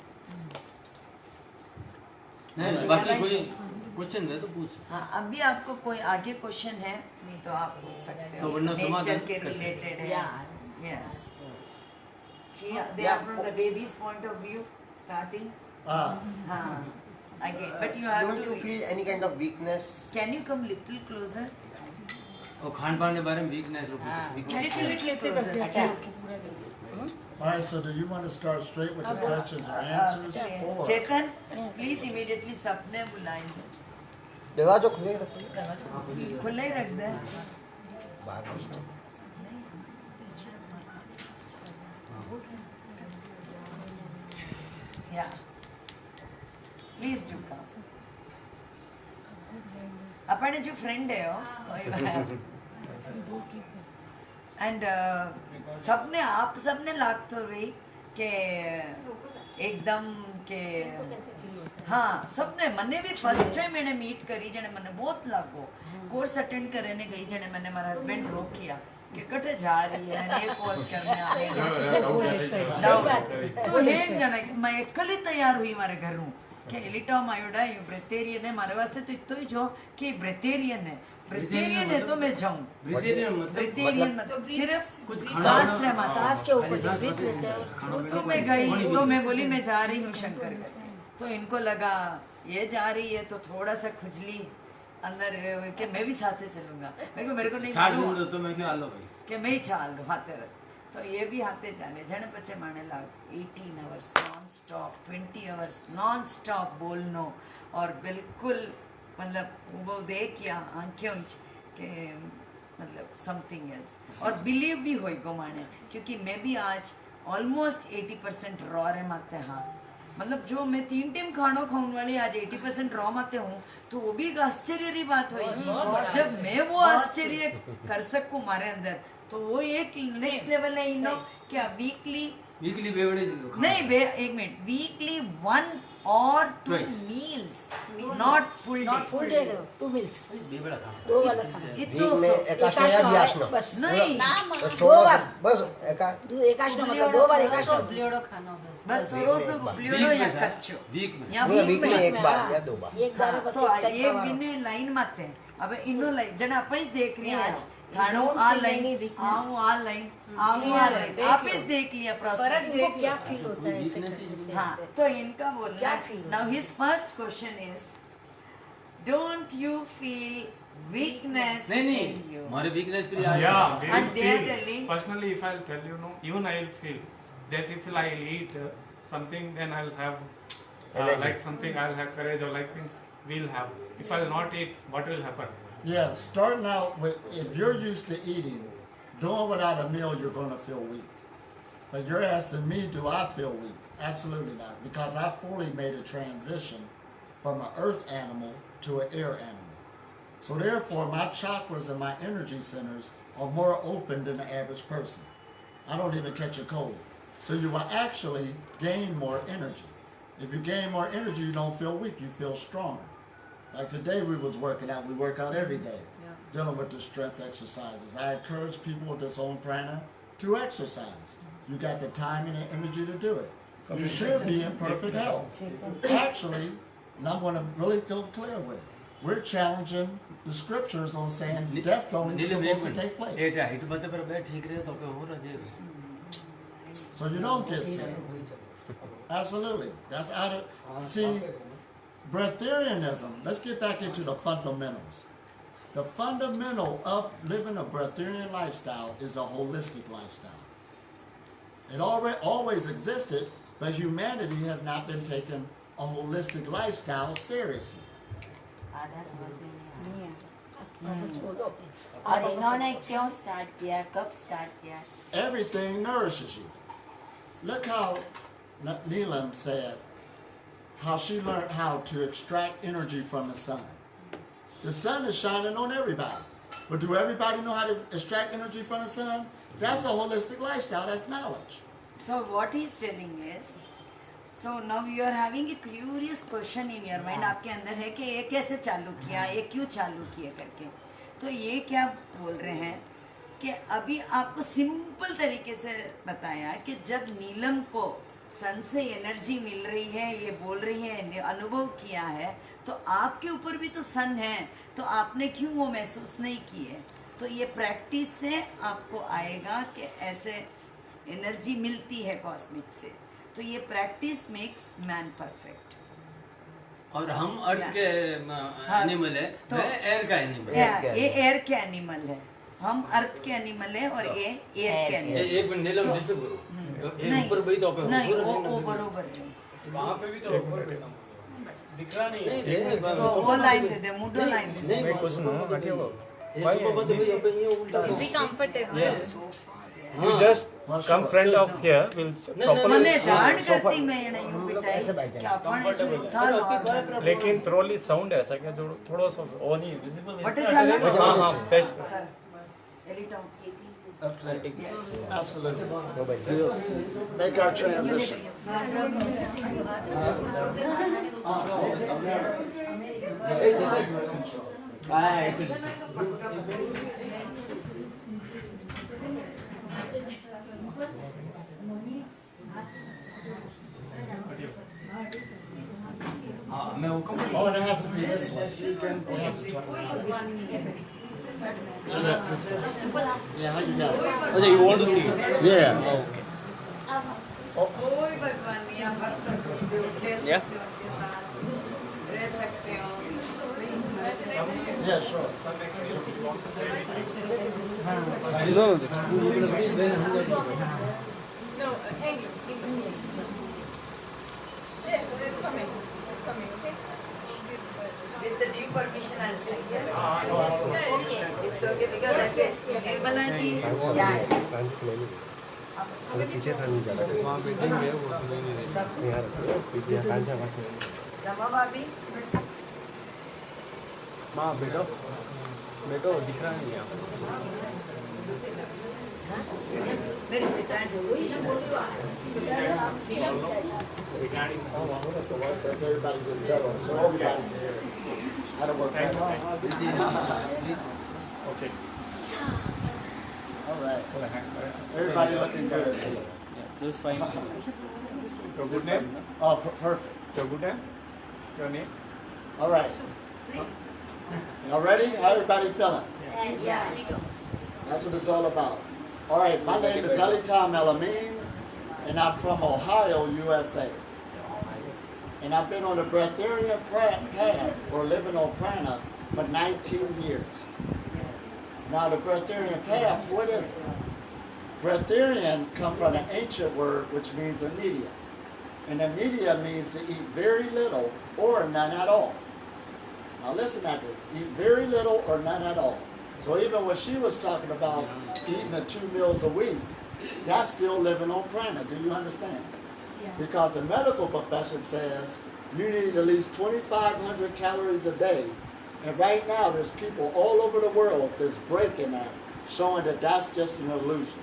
नहीं, बाकी कोई क्वेश्चन है तो पूछ. हाँ, अभी आपको कोई आगे क्वेश्चन है तो आप पूछ सकते तो हो. वरना नेचर समाधान के कर सकते हैं. रिलेटेड है. Yeah. They are from the baby's point of view, starting. हाँ, again, but you have Don't you to. feel any kind of weakness? Can you come little closer? और खान पान के बारे में weakness Little closer. All right, so do you want to start straight with the questions or answers? Or? Chetan, please immediately सबने बुलाएंगे. दरवाजा खुले रखो. खुले ही रख दे. Yeah. Please do come. अपने जो फ्रेंड है एंड सबने आप सबने लागतो रही के एकदम के हाँ सबने मने भी फर्स्ट टाइम मैंने मीट करी जने मने बहुत लागो. कोर्स अटेंड करने गई जने मैंने मारा हस्बैंड रोक किया कि कटे जा रही है ये कोर्स करने आ रही है. तो हे जने मैं एकली तैयार हुई मारे घर हूँ कि एलिटॉम आयोडा ये ब्रेथेरियन है मारे वास्ते तो इतना ही जो कि ब्रेथेरियन है तो मैं जाऊँ. ब्रेथेरियन मतलब सिर्फ सांस है माता. सांस के ऊपर तो मैं गई तो मैं बोली मैं जा रही हूँ शंकर घर. तो इनको लगा ये जा रही है तो थोड़ा सा खुजली अंदर कि मैं भी साथ चलूंगा. मेरे को नहीं मालूम तो मैं क्यों आलो भाई कि मैं ही चाल लूँ हाथे रख. तो ये भी हाथे जाने जने पचे माने लाग 18 hours non stop 20 hours non stop बोलनो और बिल्कुल मतलब वो देख या आंखें के मतलब समथिंग एल्स. और बिलीव भी होई गो माने क्योंकि मैं भी आज ऑलमोस्ट 80% रॉ रे माते. हाँ मतलब जो मैं 3 टाइम खाना खाने वाली आज 80% रॉ माते हूँ तो वो भी एक आश्चर्य की बात होगी. जब मैं वो आश्चर्य कर सकूँ मारे अंदर तो वो एक नेक्स्ट लेवल है. इन क्या वीकली बेवड़े नहीं एक minute weekly 1 or 2 meals, not full day. 2 meals. बेवड़ा खाना. 2 वाला खाना. वीक में एकाशनो या ब्याशनो. बस नहीं बस 2 बार. बस एका एकाशनो मतलब 2 बार एकाशनो. ब्लियोडो खाना बस रोज ब्लियोडो या कच्चो वीक में या वीक में एक बार या 2 बार. एक बार बस तो एक ये बिने लाइन माते हैं હવે એનો લઈ જણે આપણે જ દેખ रही Yeah. आज થાણું Don't આ feel લાઈન any weakness. આવું આ લાઈન આવું आ लाइन देख आप लो। इस देख लिया फर्क प्रोसेस देख को क्या फील होता है ऐसे Weakness करने is- से? हाँ तो इनका बोलना क्या feel नाउ होता his first question is don't you feel weakness नहीं in नहीं you हमारे वीकनेस पे आ Yeah, we And will they are feel. telling- Personally, if I'll tell you, no, even I'll feel that if I'll eat something, then I'll have Energy. like something. I'll have courage, or like things we'll have. If I'll not eat, what will happen? Yeah, starting out with, if you're used to eating, doing without a meal, you're going to feel weak. But you're asking me, do I feel weak? Absolutely not, because I fully made a transition from an earth animal to an air animal. So therefore, my chakras and my energy centers are more open than the average person. I don't even catch a cold. So you will actually gain more energy. If you gain more energy, you don't feel weak, you feel stronger. Like today we was working out, we work out every day, dealing with the strength exercises. I encourage people with this own prana to exercise. You got the time and the energy to do it. You should be in perfect health. Actually, and I'm going to really go clear with it. We're challenging the scriptures on saying death only is supposed to take place. एट हाइट बते पर मैं ठीक रहे तो पे हो रहा है So you don't get sick. Absolutely. That's out of, see, breatharianism, let's get back into the fundamentals. The fundamental of living a breatharian lifestyle is a holistic lifestyle. It always existed, but humanity has not been taking a holistic lifestyle seriously. आधा समझ में नहीं आया और इन्होंने क्यों start किया कब स्टार्ट किया Everything nourishes you. Look how Neelam said how she learned how to extract energy from the sun. The sun is shining on everybody. But do everybody know how to extract energy from the sun? That's a holistic lifestyle. That's knowledge. So what he is telling is, so now you are having a curious question in your mind, आपके अंदर है कि ये कैसे चालू किया, ये क्यों चालू किया करके. तो ये क्या बोल रहे हैं कि अभी आपको सिंपल तरीके से बताया कि जब नीलम को सन से एनर्जी मिल रही है, ये बोल रही है, अनुभव किया है, तो आपके ऊपर भी तो सन है, तो आपने क्यों वो महसूस नहीं किए. तो ये प्रैक्टिस से आपको आएगा कि ऐसे एनर्जी मिलती है कॉस्मिक से. तो ये प्रैक्टिस मेक्स मैन परफेक्ट. और हम अर्थ के एनिमल है तो- मैं एयर का एनिमल ये एयर के एनिमल है, हम अर्थ के एनिमल है और ये एयर के एनिमल. एक मिनट नीलम डिस्टर्ब करो ये ऊपर भाई तो पे नहीं वो बरोबर है. वहाँ पे भी तो दिख रहा नहीं है तो वो लाइन दे दे, मुडो लाइन दे दे. नहीं कुछ नहीं ये सुपर बंद भाई पे ये उल्टा Be comfortable. You just come front of here. We'll properly. મને જાણ કરતી मैं ये नहीं हूँ बेटा ऐसे बैठ जाएंगे. कि अपन था नॉर्मल. लेकिन थ्रोली साउंड ऐसा क्या जो थोड़ा सा वो नहीं विजिबल है. बटे चला ना. हाँ हाँ बेस्ट. सर एलिटॉन Absolutely. Make our transition. हाँ मैं वो कम Oh, and it has to be this way. It has to turn around. Yeah, how you got it? अच्छा you want to see Yeah. okay कोई भगवान नहीं, आप हंस सकते हो, खेल सकते Yeah. हो उनके साथ, रह सकते हो. Yeah, sure. No, Amy. Yes, it's coming. It's coming, okay? With the due permission, I'll sit here. Yeah, Okay, it's okay because I guess Nirmala ji, yeah. Rama भाभी, माँ बेटो बेटो दिख रहा नहीं है मेरी जेठानी Once everybody gets settled, so everybody can hear. How to work that out. Okay. All right. Everybody looking good. those fine Your good name? Oh, perfect. Your good name? Your name? All right. Y'all ready? How everybody feeling? Yes. That's what it's all about. All right, my name is Elitam Elamine, and I'm from Ohio, USA. And I've been on the Breatharian path, or living on prana, for 19 years. Now the Breatharian path, what is it? Breatharian comes from an ancient word which means immediate. And immediate means to eat very little or none at all. Now listen at this, eat very little or none at all. So even when she was talking about eating the 2 meals a week, that's still living on prana. Do you understand? Yeah. Because the medical profession says you need at least 2,500 calories a day. And right now there's people all over the world that's breaking that, showing that that's just an illusion.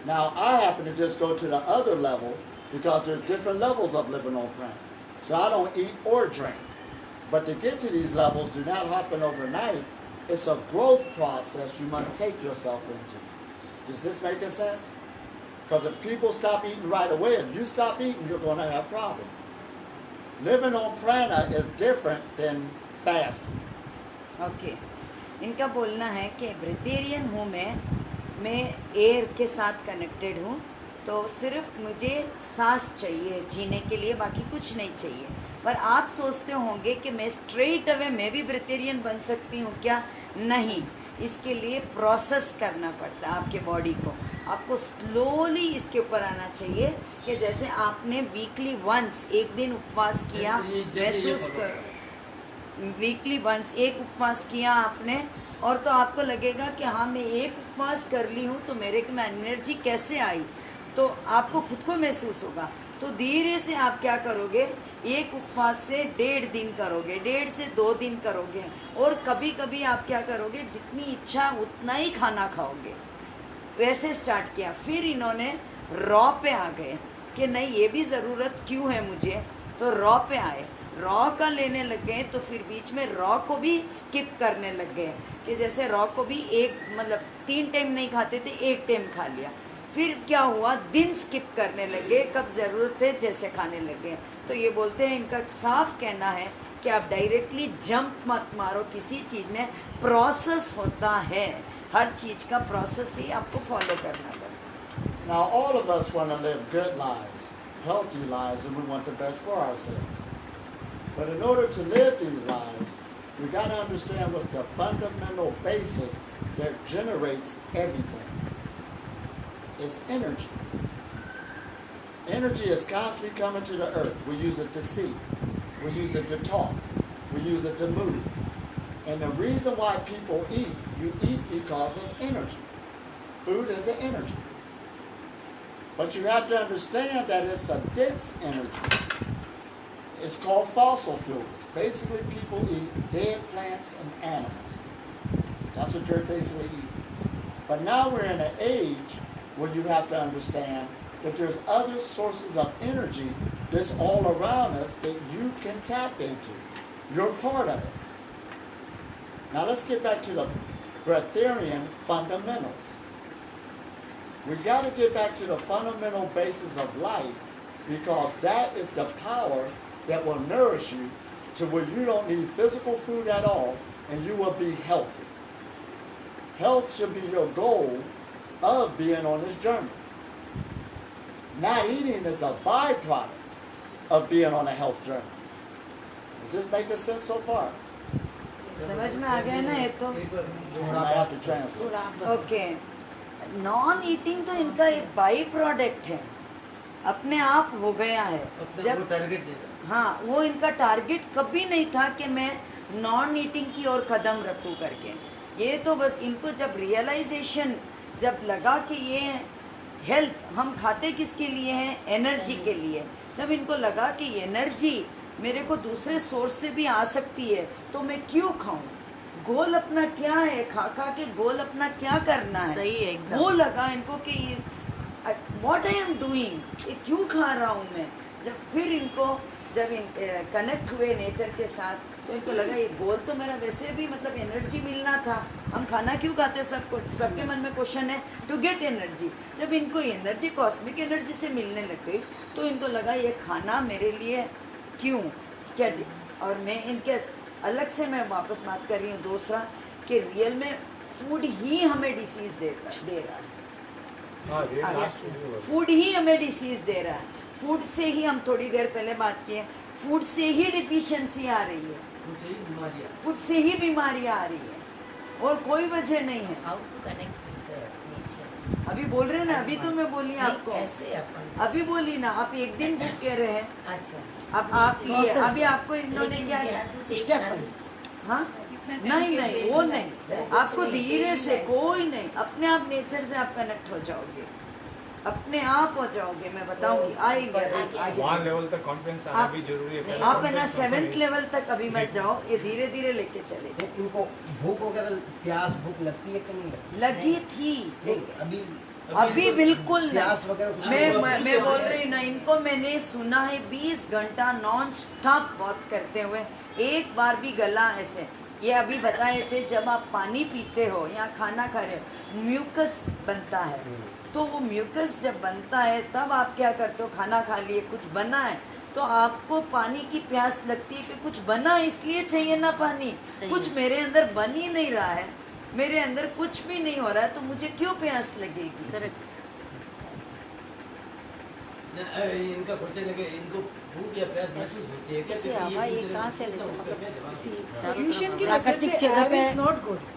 Now I happen to just go to the other level because there's different levels of living on prana. So I don't eat or drink. But to get to these levels do not happen overnight. It's a growth process you must take yourself into. Does this make sense? Because if people stop eating right away, if you stop eating, you're going to have problems. Living on prana is different than fasting. Okay इनका बोलना है कि ब्रेथेरियन हूँ मैं air के साथ connected हूँ, तो सिर्फ मुझे सांस चाहिए जीने के लिए, बाकी कुछ नहीं चाहिए। पर आप सोचते होंगे कि मैं स्ट्रेट अवे मैं भी ब्रेथेरियन बन सकती हूँ क्या? नहीं, इसके लिए प्रोसेस करना पड़ता है आपके बॉडी को। आपको स्लोली इसके ऊपर आना चाहिए कि जैसे आपने वीकली वंस एक दिन उपवास किया, महसूस कर वीकली वंस एक उपवास किया आपने, और तो आपको लगेगा कि हाँ मैं एक उपवास कर ली हूँ तो मेरे में एनर्जी कैसे आई, तो आपको खुद को महसूस होगा। तो धीरे से आप क्या करोगे, एक उपवास से 1.5 दिन करोगे, 1.5 से 2 दिन करोगे, और कभी कभी आप क्या करोगे, जितनी इच्छा उतना ही खाना खाओगे। वैसे स्टार्ट किया। फिर इन्होंने रॉ पे आ गए कि नहीं ये भी ज़रूरत क्यों है मुझे, तो रॉ पे आए, रॉ का लेने लग गए। तो फिर बीच में रॉ को भी स्किप करने लग गए कि जैसे रॉ को भी एक मतलब 3 टाइम नहीं खाते थे, 1 टाइम खा लिया। फिर क्या हुआ, दिन स्किप करने लगे, कब ज़रूरत है जैसे खाने लगे। तो ये बोलते हैं, इनका साफ कहना है कि आप डायरेक्टली जंप मत मारो किसी चीज़ में, प्रोसेस होता है, हर चीज़ का प्रोसेस ही आपको फॉलो करना पड़ेगा। Now all of us want to live good lives, healthy lives, and we want the best for ourselves. But in order to live these lives, we got to understand what's the fundamental basic that generates everything. It's energy. Energy is constantly coming to the earth. We use it to see. We use it to talk. We use it to move. And the reason why people eat, you eat because of energy. Food is an energy. But you have to understand that it's a dense energy. It's called fossil fuels. Basically, people eat dead plants and animals. That's what you're basically eating. But now we're in an age where you have to understand that there's other sources of energy that's all around us that you can tap into. You're part of it. Now let's get back to the Breatharian Fundamentals. We got to get back to the fundamental basis of life, because that is the power that will nourish you to where you don't need physical food at all, and you will be healthy. Health should be your goal of being on this journey. Not eating is a byproduct of being on a health journey. Does this make sense so far? समझ में आ गया ना ये तो? I have to translate. Okay, non eating तो इनका एक by product है, अपने आप हो गया है। जब टारगेट देना, हाँ, वो इनका टारगेट कभी नहीं था कि मैं नॉन ईटिंग की ओर कदम रखूं करके। ये तो बस इनको जब रियलाइजेशन जब लगा कि ये हेल्थ हम खाते किसके लिए हैं, एनर्जी के लिए, जब इनको लगा कि एनर्जी मेरे को दूसरे सोर्स से भी आ सकती है तो मैं क्यों खाऊं, गोल अपना क्या है, खा खा के गोल अपना क्या करना है, सही है एकदम। वो लगा इनको कि ये व्हाट आई एम डूइंग, ये क्यों खा रहा हूँ मैं। जब फिर इनको जब कनेक्ट हुए नेचर के साथ, तो इनको लगा ये गोल तो मेरा वैसे भी मतलब एनर्जी मिलना था, हम खाना क्यों खाते, सबको सबके मन में क्वेश्चन है टू गेट एनर्जी। जब इनको एनर्जी कॉस्मिक एनर्जी से मिलने लग गई तो इनको लगा ये खाना मेरे लिए क्यों क्या, और मैं इनके अलग से मैं वापस बात कर रही हूँ दूसरा कि रियल में फूड ही हमें डिसीज दे रहा है, फूड ही हमें डिसीज दे रहा है। फूड से ही हम थोड़ी देर पहले बात किए, फूड से ही डिफिशियंसी आ रही है, फूड से ही बीमारियां आ रही है और कोई वजह नहीं है। How to connect with nature? अभी बोल रहे हैं ना, अभी तो मैं बोली आपको, कैसे अपन? अभी बोली ना, आप एक दिन भूख कह रहे हैं, अच्छा, अब आप लिए अभी आपको इन्होंने क्या हाँ नहीं नहीं वो नहीं, आपको धीरे से कोई नहीं, अपने आप नेचर से आप कनेक्ट हो जाओगे, अपने आप हो जाओगे, मैं बताऊंगी आएंगे आगे। वहाँ लेवल तक कॉन्फिडेंस आना भी जरूरी है। आप है ना 7th लेवल तक अभी मत जाओ, ये धीरे धीरे लेके चले। इनको भूख वगैरह प्यास भूख लगती है कि नहीं लगती? लगी थी अभी अभी बिल्कुल प्यास वगैरह कुछ मैं बोल रही ना, इनको मैंने सुना है 20 घंटा नॉन स्टॉप बात करते हुए, एक बार भी गला ऐसे। ये अभी बताए थे जब आप पानी पीते हो या खाना खा रहे हो म्यूकस बनता है, तो वो म्यूकस जब बनता है तब आप क्या करते हो, खाना खा लिए कुछ बना है तो आपको पानी की प्यास लगती है कि कुछ बना इसलिए चाहिए ना पानी, कुछ मेरे अंदर बन ही नहीं रहा है, मेरे अंदर कुछ भी नहीं हो रहा है तो मुझे क्यों प्यास लगेगी। करेक्ट। इनका क्वेश्चन है कि इनको भूख या प्यास महसूस होती है कैसे हवा ये कहाँ से लेते हैं, Pollution की वजह प्राकृतिक से जगह air पे is not good.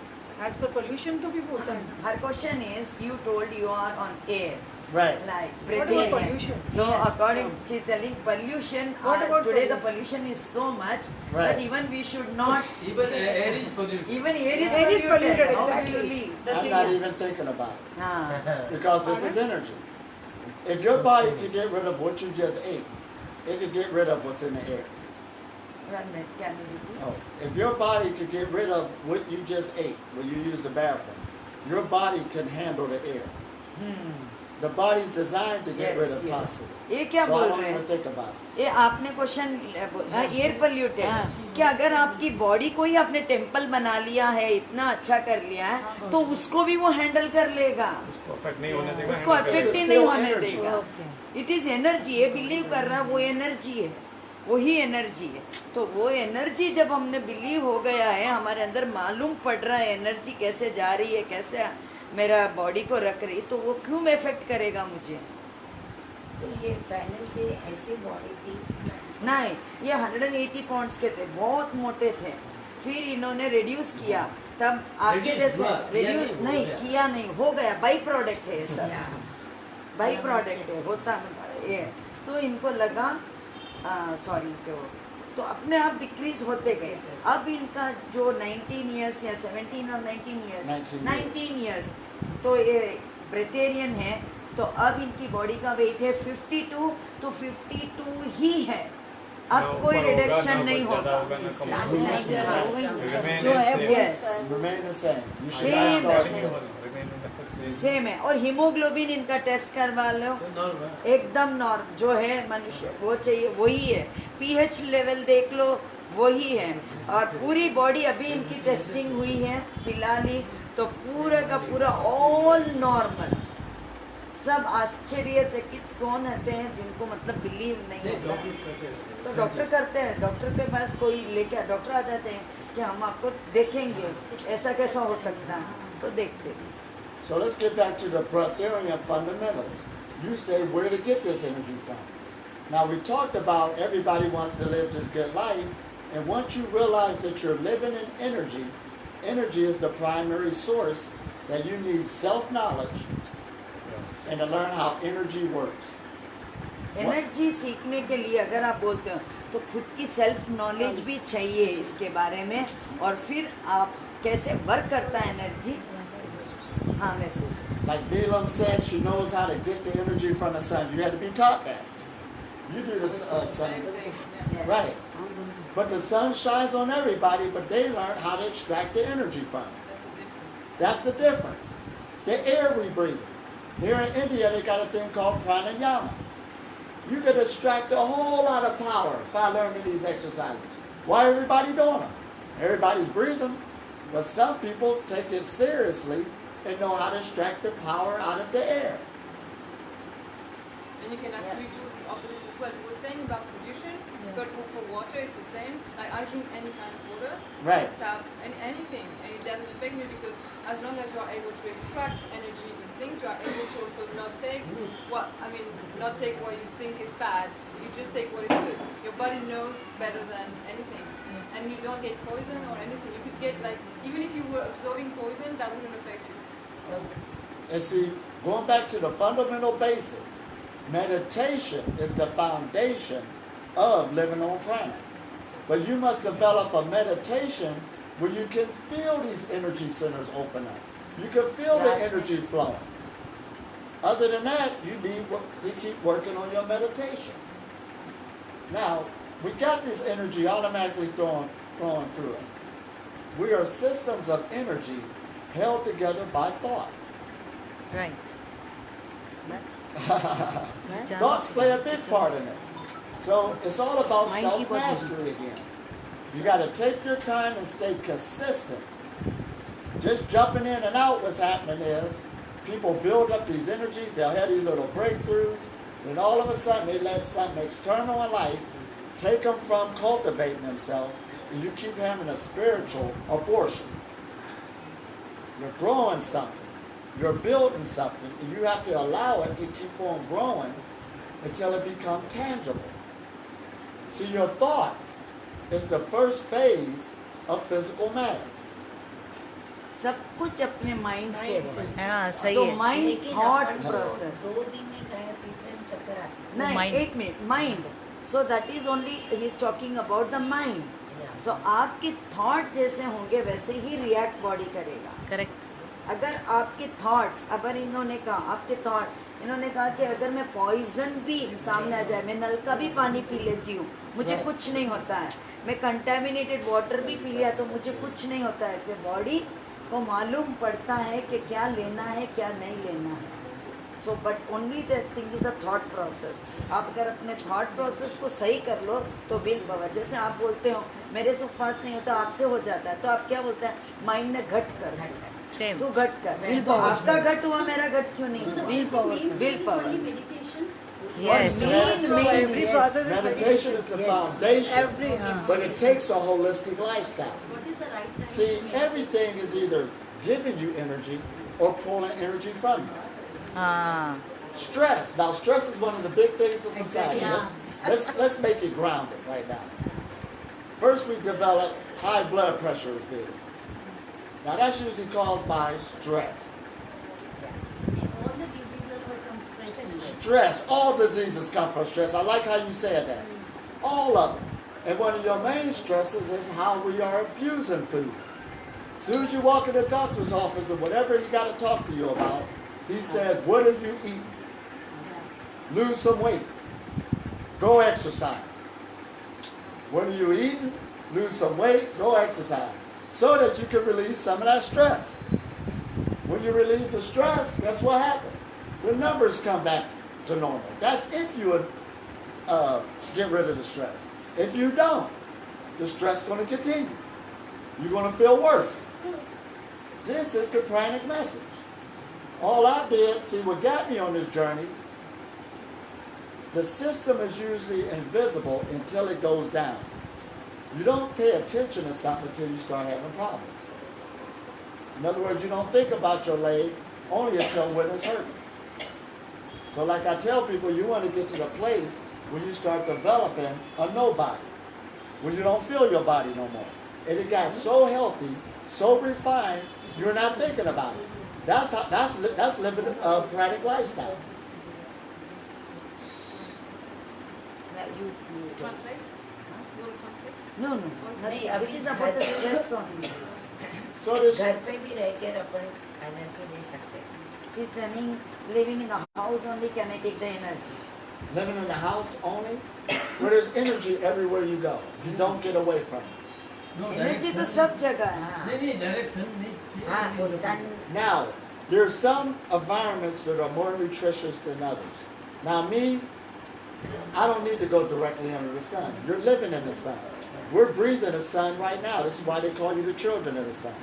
As per pollution तो भी होता है। Her question is, you told you are on air, Right. like What about breatharian. pollution? So according, she's telling pollution. What about today the pollution? pollution is so much Right. that even we should not. Even air is polluted. Even air is Air is polluted, How will exactly. you live? The I'm thing not is- even thinking about it हाँ. because this is energy. If your body could get rid of what you just ate, it could get rid of what's in the air. 1 minute, can you repeat? Oh, if your body could get rid of what you just ate when you use the bathroom, your body can handle the air. The body's designed to get rid of Yes, yes. toxins. ये क्या So बोल I don't रहे even हैं? think about it. ये आपने question air polluted कि अगर आपकी बॉडी को ही आपने टेम्पल बना लिया है, इतना अच्छा कर लिया है, तो उसको भी वो हैंडल कर लेगा, अफेक्ट नहीं होने देगा, उसको handle अफेक्ट ही It's नहीं still होने energy. देगा। इट इज एनर्जी, ये बिलीव कर रहा है वो एनर्जी है, वही एनर्जी है। तो वो एनर्जी जब हमने बिलीव हो गया है, हमारे अंदर मालूम पड़ रहा है एनर्जी कैसे जा रही है, कैसे मेरा बॉडी को रख रही, तो वो क्यों इफेक्ट करेगा मुझे। तो ये पहले से ऐसी बॉडी थी? नहीं, ये 180 पाउंड्स के थे, बहुत मोटे थे, फिर इन्होंने रिड्यूस किया, तब आगे Reduce जैसे हुआ, किया रिड्यूस नहीं, हो नहीं गया। किया, नहीं हो गया, बाई प्रोडक्ट है ये सब, या बाई प्रोडक्ट है, होता ये, तो इनको लगा सॉरी तो अपने आप डिक्रीज होते गए। अब इनका जो 19 इयर्स या 17 और 19 इयर्स तो ये ब्रेथेरियन है, तो अब इनकी बॉडी का वेट है 52, तो 52 ही है, अब ना कोई ऊपर होगा, रिडक्शन ना नहीं ज़्यादा होगा। होगा, ना कम लास्ट होगा। नाइट Remain जो है same. वो Yes. Remain the same. You should Same. not start this. Remain in the same. Same है। और हीमोग्लोबिन इनका टेस्ट करवा लो, नॉर्मल एकदम नॉर्म जो है मनुष्य वो चाहिए वही है, पीएच लेवल देख लो वही है, और पूरी बॉडी अभी इनकी टेस्टिंग हुई है फिलहाल ही, तो पूरा का पूरा ऑल नॉर्मल। सब आश्चर्यचकित कौन होते हैं जिनको मतलब बिलीव नहीं होता, तो डॉक्टर करते हैं, डॉक्टर के पास कोई लेके डॉक्टर आ जाते हैं कि हम आपको देखेंगे ऐसा कैसा हो सकता है, तो देखते हैं। So let's get back to the Breatharian Fundamentals. You say where to get this energy from. Now we talked about everybody wants to live this good life, and once you realize that you're living in energy, energy is the primary source, that you need self-knowledge and to learn how energy works. Energy सीखने के लिए अगर आप बोलते हो तो खुद की सेल्फ नॉलेज भी चाहिए इसके बारे में, और फिर आप कैसे वर्क करता है एनर्जी, हाँ महसूस। Like Balaam said, she knows how to get the energy from the sun. You had to be taught that. You do the sun. Right. But the sun shines on everybody, but they learn how to extract the energy from it. That's the difference. The air we breathe. Here in India, they got a thing called pranayama. You can extract a whole lot of power by learning these exercises. Why everybody doing them? Everybody's breathing, but some people take it seriously and know how to extract the power out of the air. And you can actually do the opposite as well. We were saying about pollution. But for water, it's the same. Like I drink any kind of water, Right. tap, anything, and it doesn't affect me because as long as you are able to extract energy in things, you are able to also not take not take what you think is bad. You just take what is good. Your body knows better than anything, and you don't get poison or anything. You could get even if you were absorbing poison, that wouldn't affect you. And see, going back to the fundamental basics, meditation is the foundation of living on planet. But you must develop a meditation where you can feel these energy centers open up. You can feel the energy flowing. Other than that, you need to keep working on your meditation. Now, we got this energy automatically flowing through us. We are systems of energy held together by thought. Right. Thoughts play a big part in this. So it's all about self-mastery again. You got to take your time and stay consistent. Just jumping in and out, what's happening is people build up these energies, they'll have these little breakthroughs, and all of a sudden they let something external in life take them from cultivating themselves, and you keep having a spiritual abortion. You're growing something. You're building something, and you have to allow it to keep on growing until it becomes tangible. See, your thoughts is the first phase of physical matter. सब कुछ अपने mind से है। हाँ, सही So है। mind thought process. 2 दिन में गए तीसरे दिन चक्कर आते नहीं, mind. एक minute, mind. So that is only he is talking about the mind. So आपके थॉट जैसे होंगे वैसे ही रिएक्ट बॉडी करेगा. करेक्ट. अगर आपके थॉट्स, अगर इन्होंने कहा कि अगर मैं पॉइजन भी सामने आ जाए, मैं नल का भी पानी पी लेती हूँ, मुझे कुछ नहीं होता है. मैं कंटेमिनेटेड वाटर भी पी लिया तो मुझे कुछ नहीं होता है. कि बॉडी को मालूम पड़ता है कि क्या लेना है क्या नहीं लेना है. So but only the thing is the thought process. आप अगर अपने थॉट प्रोसेस को सही कर लो तो विल पावर. जैसे आप बोलते हो मेरे से उपवास नहीं होता, आपसे हो जाता है, तो आप क्या बोलते हैं, माइंड ने घट कर, सेम. तू घट कर. तो आपका घट हुआ, मेरा घट क्यों नहीं? Will power. meditation. Yes. Every process is Meditation is the foundation, but it takes a holistic lifestyle. What is the right time? See, everything is either giving you energy or pulling energy from you. हाँ. Stress. Now, stress is one of the big things in society. Let's make it grounded right now. First, we develop high blood pressure is big. Now, that's usually caused by stress. All the diseases are from stress. Stress. All diseases come from stress. I like how you said that. All of them. And one of your main stresses is how we are abusing food. As soon as you walk in the doctor's office or whatever he got to talk to you about, he says, what are you eating? Lose some weight. Go exercise. What are you eating? Lose some weight. Go exercise. So that you can release some of that stress. When you relieve the stress, guess what happens? The numbers come back to normal. That's if you would get rid of the stress. If you don't, the stress is going to continue. You're going to feel worse. This is the pranic message. All I did, see what got me on this journey, the system is usually invisible until it goes down. You don't pay attention to something until you start having problems. In other words, you don't think about your leg only until when it's hurting. So like I tell people, you want to get to the place where you start developing a nobody, where you don't feel your body no more. And it got so healthy, so refined, you're not thinking about it. That's living a pranic lifestyle. You Translate? You want to translate? No. नहीं, It is about the stress only. So this घर पे भी रहकर अपन energy ले सकते हैं. She's living in the house only, can I take the energy? living in the house only, where there's energy everywhere you go. You don't get away from it. Energy तो सब जगह है. नहीं डायरेक्शन नहीं. हाँ, वो sun. Now, there are some environments that are more nutritious than others. Now me, I don't need to go directly under the sun. You're living in the sun. We're breathing the sun right now. This is why they call you the children of the sun.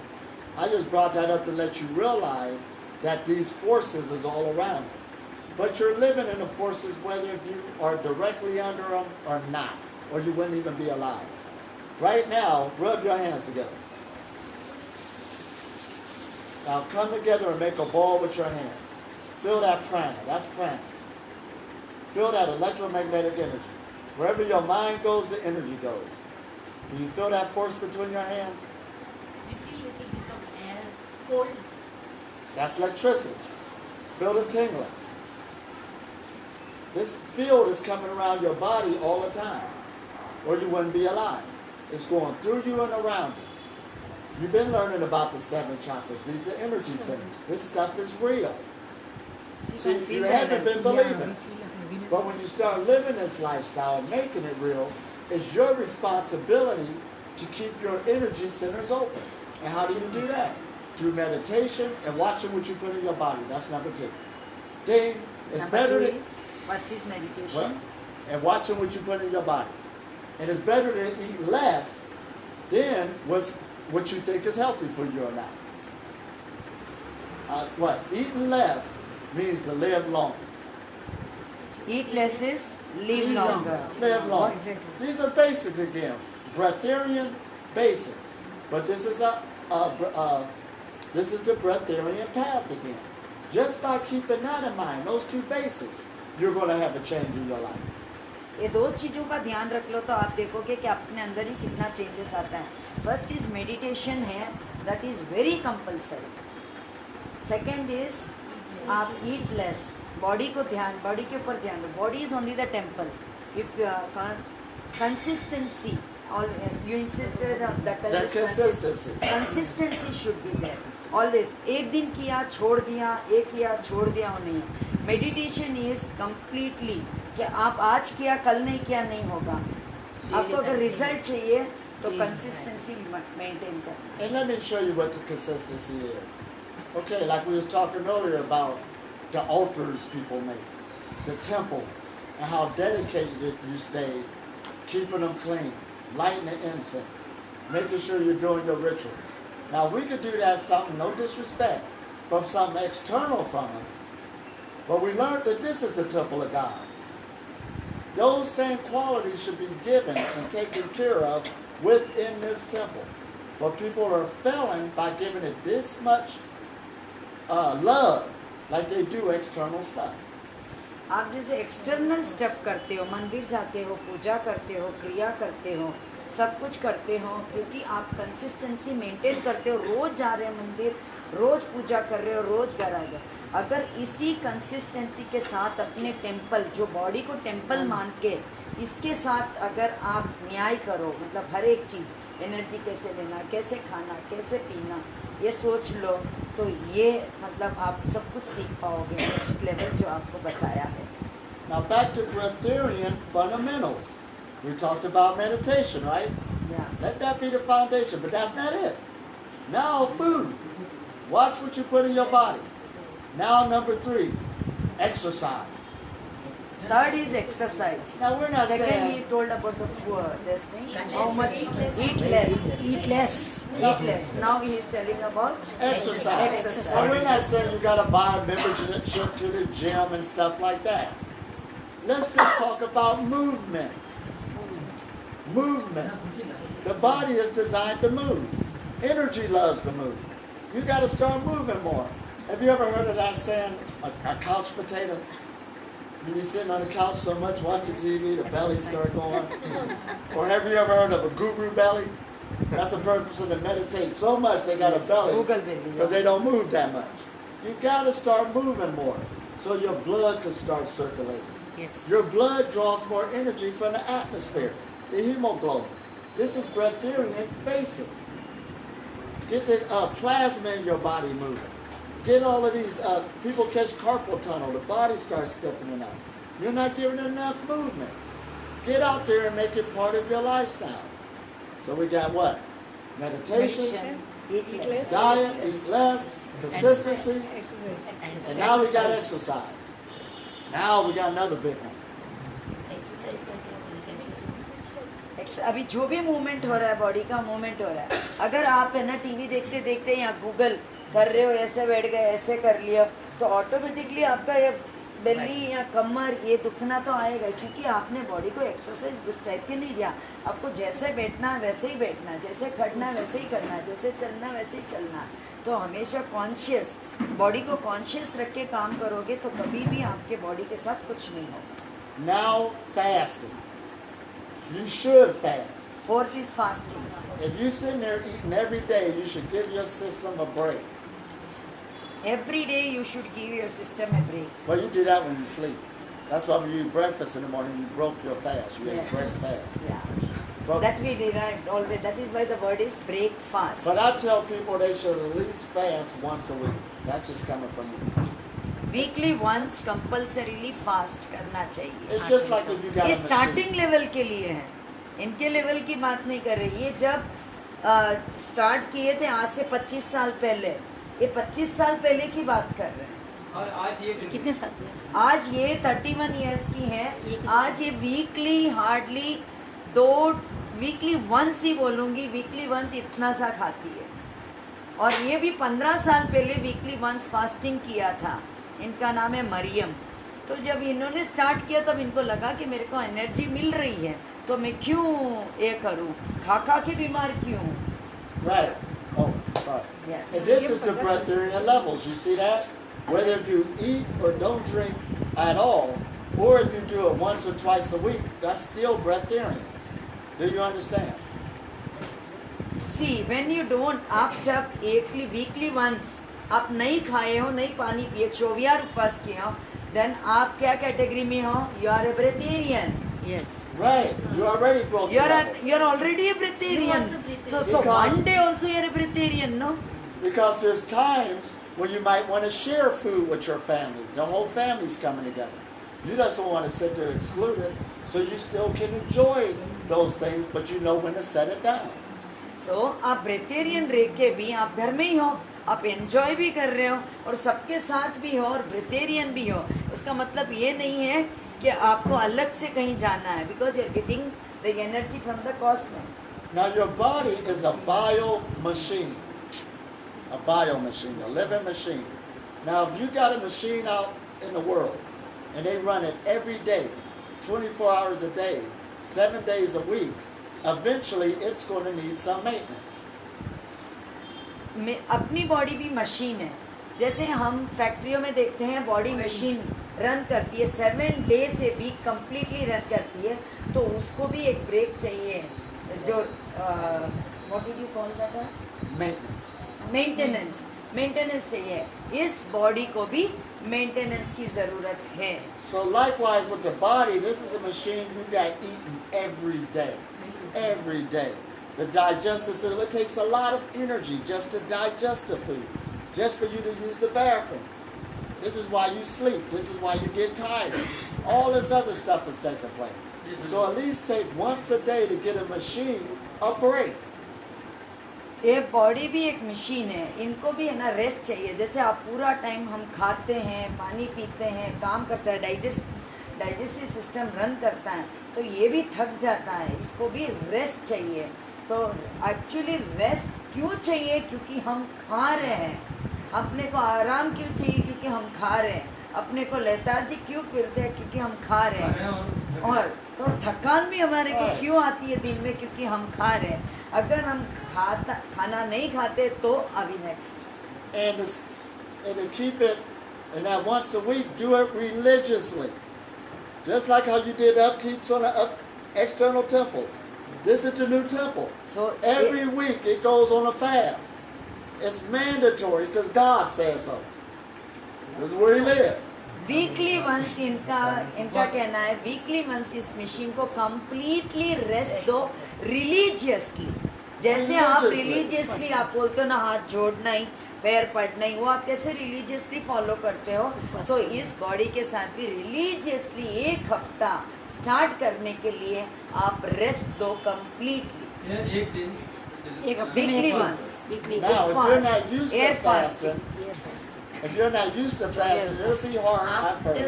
I just brought that up to let you realize that these forces is all around us. But you're living in the forces whether if you are directly under them or not. or you wouldn't even be alive. Right now, rub your hands together. Now come together and make a ball with your hand. Feel that prana. That's prana. Feel that electromagnetic energy. Wherever your mind goes, the energy goes. Do you feel that force between your hands? We feel little bit of air, cold. That's electricity. Feel the tingling. This field is coming around your body all the time, or you wouldn't be alive. It's going through you and around you. You've been learning about the 7 chakras. These are energy centers. This stuff is real. See, you haven't been believing. But when you start living this lifestyle and making it real, it's your responsibility to keep your energy centers open. And how do you do that? Through meditation and watching what you put in your body. That's number 2. Ding. It's better to... First is meditation. Well, and watching what you put in your body. And it's better to eat less than what you think is healthy for you or not. Eating less means to live longer. Eat less is live longer. Live longer. These are basics again. Breatharian basics. But this is this is the breatharian path again. Just by keeping that in mind, those 2 basics, you're going to have a change in your life. ये 2 चीज़ों का ध्यान रख लो तो आप देखोगे कि अपने अंदर ही कितना चेंजेस आता है. फर्स्ट इज मेडिटेशन है, that is very compulsory. Second is आप ईट लेस. बॉडी के ऊपर ध्यान दो. Body is only the temple. If consistency और you insisted that consistency should be there always. एक दिन किया छोड़ दिया, एक किया छोड़ दिया, वो नहीं. मेडिटेशन इज कम्प्लीटली कि आप आज किया कल नहीं किया नहीं होगा. आपको अगर रिजल्ट चाहिए तो कंसिस्टेंसी मेंटेन करना. And let me show you what the consistency is. Okay, like we was talking earlier about the altars people make, the temples, and how dedicated you stay, keeping them clean, lighting the incense, making sure you're doing your rituals. Now we could do that something, no disrespect, from something external from us, but we learned that this is the temple of God. Those same qualities should be given and taken care of within this temple. But people are failing by giving it this much love, like they do external stuff. आप जैसे external stuff करते हो, मंदिर जाते हो, पूजा करते हो, क्रिया करते हो, सब कुछ करते हो, क्योंकि आप कंसिस्टेंसी मेंटेन करते हो. रोज जा रहे हो मंदिर, रोज पूजा कर रहे हो, रोज घर आ गए. अगर इसी कंसिस्टेंसी के साथ अपने टेम्पल, जो बॉडी को टेम्पल मान के, इसके साथ अगर आप न्याय करो, मतलब हर एक चीज़, एनर्जी कैसे लेना, कैसे खाना, कैसे पीना, ये सोच लो, तो ये मतलब आप सब कुछ सीख पाओगे नेक्स्ट लेवल जो आपको बताया है. Now back to Breatharian Fundamentals. We talked about meditation, right? Yeah. Let that be the foundation, but that's not it. Now food. Watch what you put in your body. Now number 3, exercise. Third is exercise. Now we're not Second, saying... he told about the this thing. How much? Eat less. Eat less. Eat less. Now he is telling about Exercise. Now we're not saying you got to buy a membership to the gym and stuff like that. Let's just talk about movement. Movement. The body is designed to move. Energy loves to move. You got to start moving more. Have you ever heard of that saying, a couch potato? You be sitting on the couch so much watching TV, the belly start going. Or have you ever heard of a guru belly? That's a person that meditate so much they got a belly because they don't move that much. You got to start moving more so your blood can start circulating. Yes. Your blood draws more energy from the atmosphere, the hemoglobin. This is Breatharian basics. Get the plasma in your body moving. Get all of these, people catch carpal tunnel, the body starts stiffening up. You're not giving it enough movement. Get out there and make it part of your lifestyle. So we got what? Meditation, eat less, diet, eat less, consistency, and now we got exercise. Now we got another big one. अभी जो भी movement हो रहा है, body का movement हो रहा है, अगर आप है ना टीवी देखते देखते या गूगल कर रहे हो, ऐसे बैठ गए, ऐसे कर लिया, तो ऑटोमेटिकली आपका ये बेली या कमर ये दुखना तो आएगा, क्योंकि आपने बॉडी को एक्सरसाइज उस टाइप के नहीं दिया। आपको जैसे बैठना है वैसे ही बैठना, जैसे खड़ना है वैसे ही करना, जैसे चलना है वैसे ही चलना। तो हमेशा कॉन्शियस, बॉडी को कॉन्शियस रख के काम करोगे तो कभी भी आपके बॉडी के साथ कुछ नहीं होगा। Now fasting. You should fast. Fourth is fasting. If you sit there eating every day, you should give your system a break. Every day you should give your system a break. Well, you do that when you sleep. That's why when you eat breakfast in the morning, you broke your fast. You ate Yes. breakfast. Yeah. But, That we derived always. That is why the word is break fast. but I tell people they should at least fast once a week. That's just coming from me. Weekly once compulsorily fast करना चाहिए। It's just like if you got ये a machine. Starting level के लिए है, इनके level की बात नहीं कर रही। ये जब स्टार्ट किए थे आज से 25 साल पहले, ये 25 साल पहले की बात कर रहे हैं। और आज ये कितने साल? आज ये 31 इयर्स की है। आज ये वीकली हार्डली वीकली वंस ही बोलूँगी, वीकली वंस इतना सा खाती है। और ये भी 15 साल पहले वीकली वंस फास्टिंग किया था। इनका नाम है मरियम। तो जब इन्होंने स्टार्ट किया तब इनको लगा कि मेरे को एनर्जी मिल रही है, तो मैं क्यों ये करूं, खा खा के बीमार क्यों। Right. Oh, sorry. Yes. And this is the breatharian levels. You see that? Whether if you eat or don't drink at all, or if you do it once or twice a week, that's still breatharians. Do you understand? See, when you don't, आप जब weekly once आप नहीं खाए हो, नहीं पानी पिए, 24 उपवास किए हो, देन आप क्या कैटेगरी में हो? You are a brethren. Yes. Right. You already broke You the are level. you are already a breatharian. So Because- one day also you are a breatharian, no? Because there's times when you might want to share food with your family. The whole family's coming together. You just don't want to sit there excluded, so you still can enjoy those things, but you know when to set it down. So आप ब्रेथेरियन रह के भी आप घर में ही हो, आप enjoy भी कर रहे हो और सबके साथ भी हो और ब्रेथेरियन भी हो। इसका मतलब ये नहीं है कि आपको अलग से कहीं जाना है, because you are getting the energy from the cosmic. Now your body is a bio machine. A bio machine, a living machine. Now if you got a machine out in the world and they run it every day, 24 hours a day, 7 days a week, eventually it's going to need some maintenance. अपनी body भी machine है। जैसे हम फैक्ट्रियों में देखते हैं body machine run करती है, 7 days a week completely run करती है, तो उसको भी एक ब्रेक चाहिए, जो what did you call that? Maintenance. Maintenance चाहिए। इस बॉडी को भी मेंटेनेंस की ज़रूरत है। So likewise with the body, this is a machine you got eating every day. Every day. The digestive system, it takes a lot of energy just to digest the food, just for you to use the bathroom. This is why you sleep. This is why you get tired. All this other stuff is taking place. So at least take once a day to get a machine a break. ये body भी एक machine है, इनको भी है ना rest चाहिए। जैसे आप पूरा टाइम हम खाते हैं, पानी पीते हैं, काम करता है, डाइजेस्टिव सिस्टम रन करता है, तो ये भी थक जाता है, इसको भी रेस्ट चाहिए। तो एक्चुअली रेस्ट क्यों चाहिए? क्योंकि हम खा रहे हैं। अपने को आराम क्यों चाहिए? क्योंकि हम खा रहे हैं। अपने को लेथार्जी क्यों फिरते हैं? क्योंकि हम खा रहे हैं। और तो थकान भी हमारे को क्यों आती है दिन में? क्योंकि हम खा रहे हैं। अगर हम खाना नहीं खाते तो अभी next. And to keep it, and that once a week, do it religiously. Just like how you did upkeeps on the external temples. This is the new temple. So every week it goes on a fast. It's mandatory because God says so. This is where He lives. Weekly once इनका कहना है, weekly once इस machine को completely rest दो religiously. जैसे आप religiously आप बोलते हो ना, हाथ जोड़ना ही, पैर पड़ना ही, वो आप कैसे रिलीजियसली फॉलो करते हो, तो इस बॉडी के साथ भी रिलीजियसली 1 हफ्ता स्टार्ट करने के लिए आप रेस्ट दो कंप्लीटली। एक दिन weekly once, Now, if you're not used air to fasting. fasting, if you're not used to fasting, it'll be hard at first.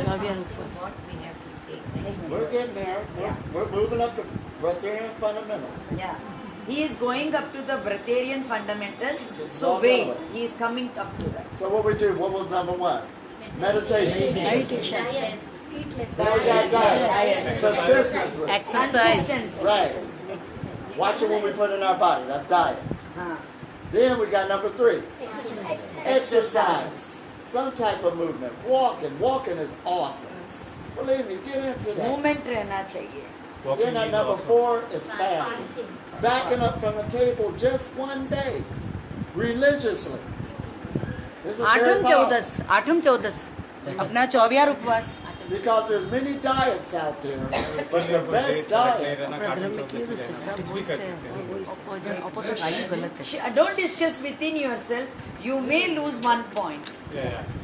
What we have to take next We're day. getting there. We're moving up to Breatharian Fundamentals. Yeah, he is going up to the Breatharian Fundamentals. It's So all wait, going. he is coming up to that. So what we do? What was number 1? Meditation. Meditation. Now we got diet. Consistency. Exercise. Right. Watching what we put in our body. That's diet. हाँ. Then we got number 3. Exercise. Some type of movement. Walking. Walking is awesome. Believe me, get into that. Movement रहना चाहिए. Then at number 4 is fasting. Backing up from the table just one day. Religiously. This is very powerful. आठम चौदस अपना 24 उपवास. Because there's many diets out there, but the best diet. Don't discuss within yourself. You may lose 1 point.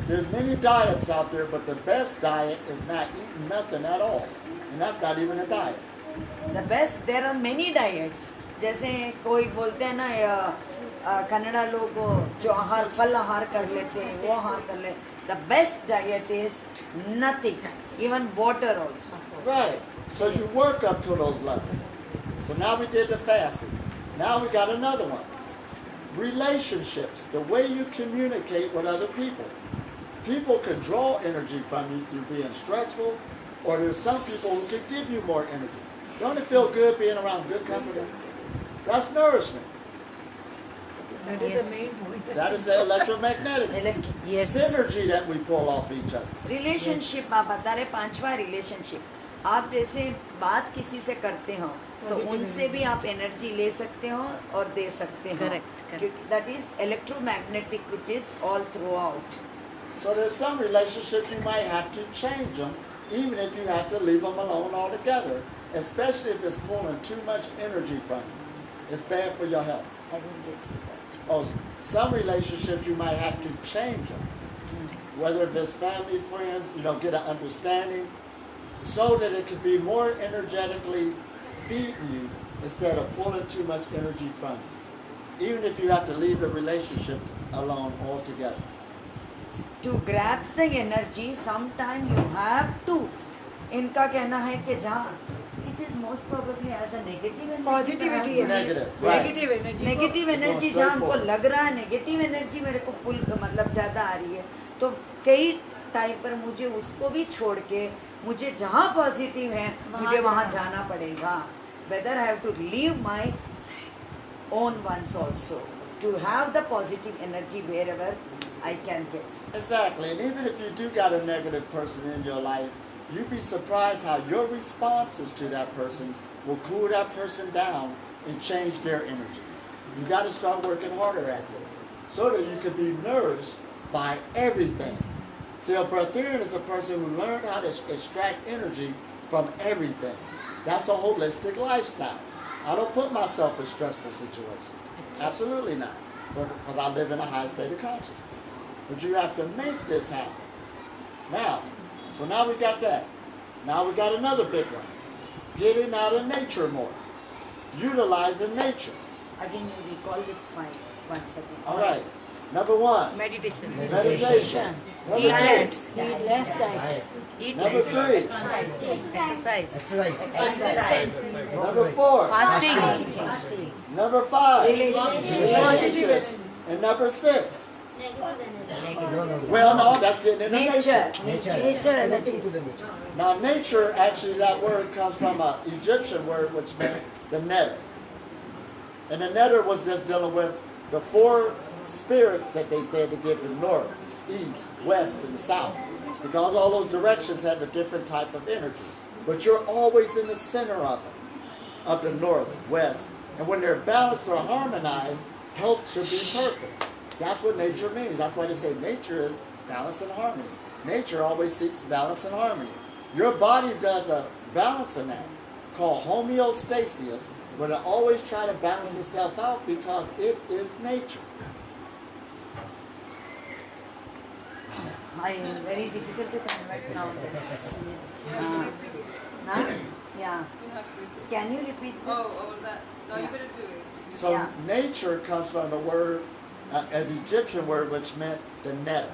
There's many diets out there, but the best diet is not eating nothing at all, and that's not even a diet. The best. There are many diets. जैसे कोई बोलते हैं ना कन्नड़ा लोग जो आहार फल आहार कर लेते हैं वो आहार कर ले. The best diet is nothing, even water also. Right. So you work up to those levels. So now we did the fasting. Now we got another one. Relationships, the way you communicate with other people. People can draw energy from you through being stressful, or there's some people who can give you more energy. Don't it feel good being around good company? That's nourishment. That is the main point. That is the electromagnetic synergy that we pull off each other. Relationship आप बता रहे 5वां relationship. आप जैसे बात किसी से करते हो तो उनसे भी आप एनर्जी ले सकते हो और दे सकते हो. क्योंकि that is electromagnetic which is all through out. So there's some relationships you might have to change them, even if you have to leave them alone altogether, especially if it's pulling too much energy from you. It's bad for your health. I didn't get you that. Oh, some relationships you might have to change them. Whether if it's family, friends, get an understanding, so that it can be more energetically feeding you instead of pulling too much energy from you. Even if you have to leave the relationship alone altogether. To grasp the energy, sometimes you have to. इनका कहना है कि जहाँ it is most probably as a negative energy. Positivity है. Negative energy. Negative energy जहाँ हमको लग रहा है negative energy मेरे को पुल मतलब ज़्यादा आ रही है तो कई टाइम पर मुझे उसको भी छोड़ के मुझे जहाँ पॉजिटिव है मुझे वहाँ जाना पड़ेगा. Whether I have to leave my own ones also to have the positive energy wherever I can get. Exactly, and even if you do got a negative person in your life, you'd be surprised how your responses to that person will cool that person down and change their energies. You got to start working harder at this so that you can be nourished by everything. See, a Breatharian is a person who learned how to extract energy from everything. That's a holistic lifestyle. I don't put myself in stressful situations. Absolutely not. Because I live in a high state of consciousness. But you have to make this happen. Now, so now we got that. Now we got another big one. Getting out of nature more. Utilizing nature. Again, you recall it fine. Once again. All right. Number 1. Meditation. Meditation. Number 2. Less diet. Number 3. Exercise. Number 4. Fasting. Number 5. Relationships. And number 6. Well, no, that's getting into nature. Nature. Nothing to the nature. Now, nature, actually, that word comes from an Egyptian word which meant the netter. And the netter was just dealing with the 4 spirits that they said to give the north, east, west, and south. Because all those directions have a different type of energy. But you're always in the center of it, of the north, west. And when they're balanced or harmonized, health should be perfect. That's what nature means. That's why they say nature is balance and harmony. Nature always seeks balance and harmony. Your body does a balancing act called homeostasis, but it always tries to balance itself out because it is nature. I am very difficult to convert now. This. Nah? Yeah. You have to repeat. Can you repeat this? Oh, that. No, you better do it. So Yeah. nature comes from the word, an Egyptian word which meant the netter.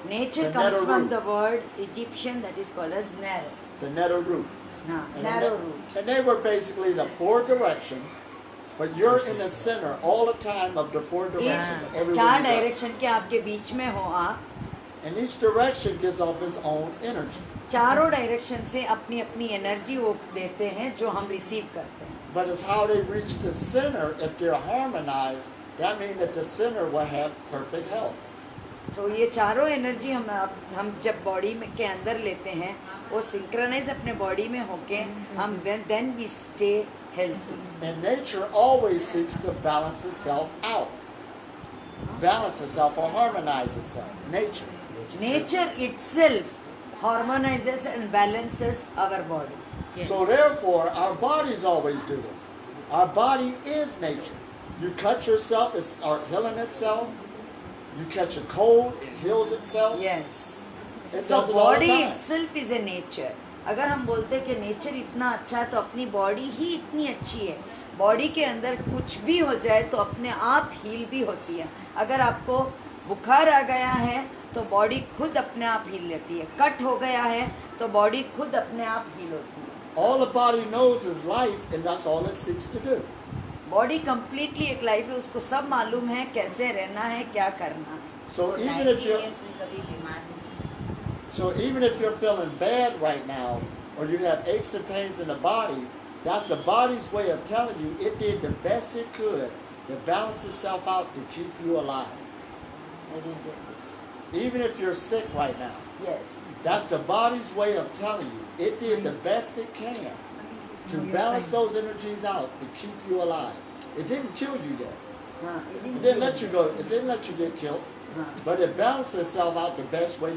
Nature The comes nether from root. the word Egyptian that is called as narrow. The netter root. Nah, And narrow the- root. And they were basically the 4 directions, but you're in the center all the time of the 4 directions. एक everywhere 4 you go. Direction के आपके बीच में हो आप and each direction gives off its own energy. चारों direction से अपनी अपनी एनर्जी वो देते हैं जो हम रिसीव करते हैं. But it's how they reach the center. If they're harmonized, that means that the center will have perfect health. So ये चारों एनर्जी हम जब बॉडी में के अंदर लेते हैं वो सिंक्रोनाइज अपने बॉडी में होके हम then we stay healthy. And nature always seeks to balance itself out. Balance itself or harmonize itself. Nature. Nature itself harmonizes and balances our body. Yes. So therefore, our bodies always do this. Our body is nature. You cut yourself, it's healing itself. You catch a cold, it heals itself. Yes. It So does it all the body time. itself is a nature. अगर हम बोलते हैं कि nature इतना अच्छा है तो अपनी बॉडी ही इतनी अच्छी है. बॉडी के अंदर कुछ भी हो जाए तो अपने आप हील भी होती है. अगर आपको बुखार आ गया है तो बॉडी खुद अपने आप हील लेती है. कट हो गया है तो बॉडी खुद अपने आप हील होती है. All the body knows is life, and that's all it seeks to do. Body completely एक लाइफ है. उसको सब मालूम है कैसे रहना है क्या करना है. So even if you're feeling bad right now, or you have aches and pains in the body, that's the body's way of telling you it did the best it could to balance itself out to keep you alive. I didn't get this. Even if you're sick right now, Yes. that's the body's way of telling you it did the best it can to balance those energies out to keep you alive. It didn't kill you yet. हाँ, It didn't let you go. It didn't let you get killed. हाँ. But it balanced itself out the best way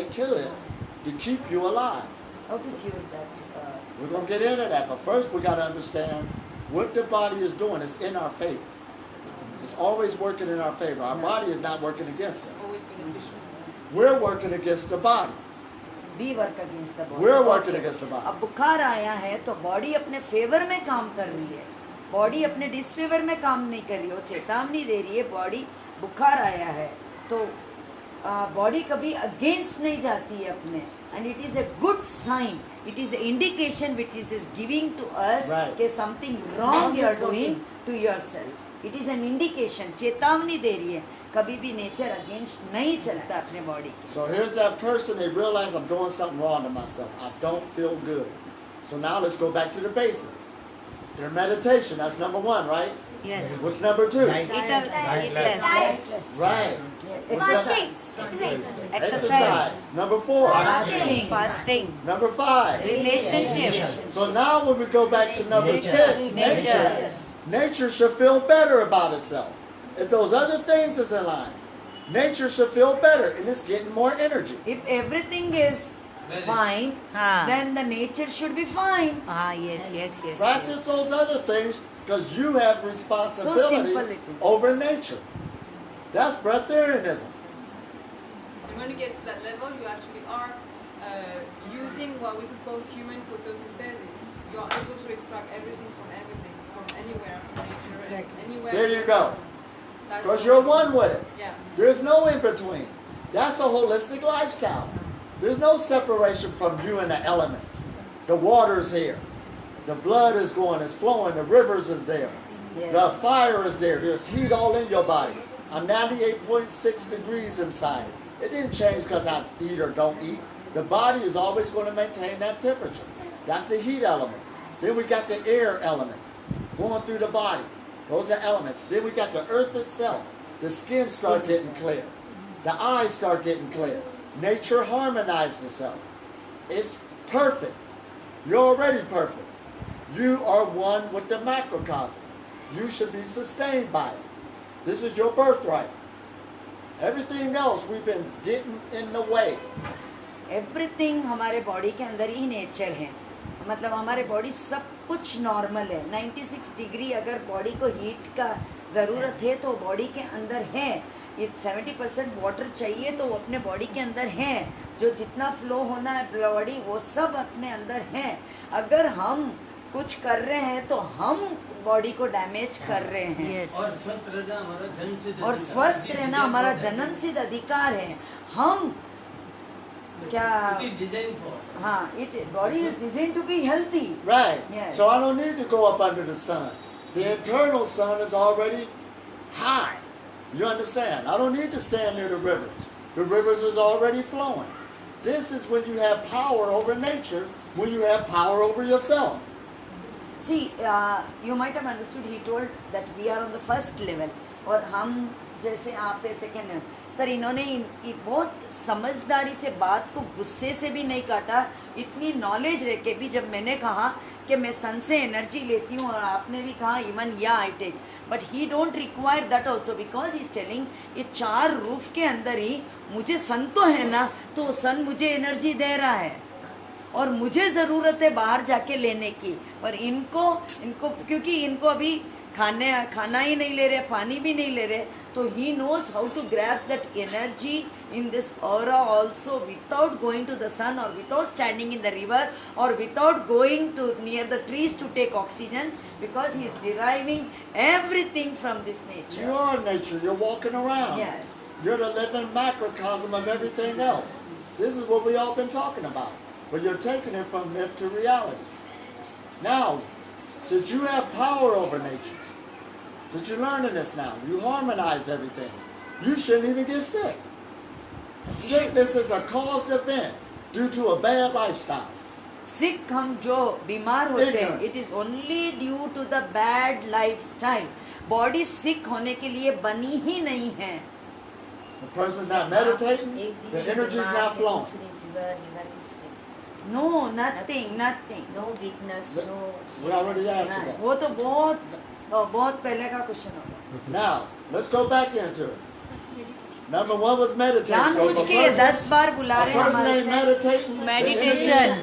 it could to keep you alive. How to cure that? We're going to get into that, but first we got to understand what the body is doing is in our favor. It's always working in our favor. Our body is not working against us. Always beneficial. We're working against the body. We work against the body. We're working against the body. अब बुखार आया है तो body अपने favour में काम कर रही है. बॉडी अपने डिसफेवर में काम नहीं कर रही है. वो चेतावनी दे रही है. बॉडी बुखार आया है तो बॉडी कभी अगेंस्ट नहीं जाती है अपने. And it is a good sign. It is an indication which is giving to us Right. कि something wrong you are doing to yourself. It is an indication. चेतावनी दे रही है. कभी भी नेचर अगेंस्ट नहीं चलता अपने बॉडी के. So here's that person, they realize I'm doing something wrong to myself. I don't feel good. So now let's go back to the basics. Their meditation, that's number one, right? Yes. What's number two? Eat less. Right. Exercise. Exercise. Number four. Fasting. Number five. Relationship. So now when we go back to number six, Nature. Nature should feel better about itself. If those other things is in line, nature should feel better and it's getting more energy. If everything is fine, हाँ. then the nature should be fine. Yes. Practice those other things because you have So responsibility simple it is. over nature. That's breatharianism. And when you get to that level, you actually are using what we could call human photosynthesis. You are able to extract everything from anywhere in nature. Exactly. Anywhere. There you go. That's Because the- you're one with it. Yeah. There's no in between. That's a holistic lifestyle. There's no separation from you and the elements. The water's here. The blood is going, it's flowing, the rivers is there. Yes. The fire is there. There's heat all in your body. I'm 98.6 degrees inside. It didn't change because I eat or don't eat. The body is always going to maintain that temperature. That's the heat element. Then we got the air element going through the body. Those are elements. Then we got the earth itself. The skin start getting clear. The eyes start getting clear. Nature harmonized itself. It's perfect. You're already perfect. You are one with the macrocosm. You should be sustained by it. This is your birthright. Everything else we've been getting in the way. Everything हमारे body के अंदर ही nature है. मतलब हमारे body सब कुछ normal है. 96 degree अगर बॉडी को हीट का ज़रूरत है तो बॉडी के अंदर है. ये 70% वाटर चाहिए तो वो अपने बॉडी के अंदर है. जो जितना फ्लो होना है बॉडी वो सब अपने अंदर है. अगर हम कुछ कर रहे हैं तो हम बॉडी को डैमेज कर रहे हैं. और स्वस्थ रहना हमारा जन्मसिद्ध और स्वस्थ रहना हमारा जन्मसिद्ध अधिकार है. हम क्या डिजाइन फॉर हाँ, it body is designed to be healthy. Right. Yes. So I don't need to go up under the sun. The internal sun is already high. You understand? I don't need to stand near the rivers. The rivers is already flowing. This is when you have power over nature, when you have power over yourself. See, you might have understood, he told that we are on the first level और हम जैसे आप पे second level, पर इन्होंने बहुत समझदारी से बात को गुस्से से भी नहीं काटा, इतनी नॉलेज रह के भी जब मैंने कहा कि मैं सन से एनर्जी लेती हूँ और आपने भी कहा इवन या I take, but he don't require that also because he is telling ये 4 रूफ के अंदर ही मुझे सन तो है ना, तो सन मुझे एनर्जी दे रहा है और मुझे ज़रूरत है बाहर जाके लेने की, पर इनको क्योंकि इनको अभी खाना ही नहीं ले रहे, पानी भी नहीं ले रहे, तो he knows how to grabs that energy in this aura also without going to the sun or without standing in the river or without going to near the trees to take oxygen, because he is deriving everything from this nature. You are nature. You're walking around. Yes. You're the living macrocosm of everything else. This is what we all been talking about. But you're taking it from myth to reality. Now, since you have power over nature, since you're learning this now, you harmonized everything, you shouldn't even get sick. Sickness is a caused event due to a bad lifestyle. Sick हम जो बीमार होते हैं, it is only due to the bad lifestyle. Body sick होने के लिए बनी ही नहीं है. The person's not meditating, the energy is not flowing. No, nothing. No weakness, no. We already answered that. वो तो बहुत पहले का क्वेश्चन होगा. Now, let's go back into it. Number 1 was meditation. जानबूझ के 10 बार बुला रहे हैं हमारे से. Meditation.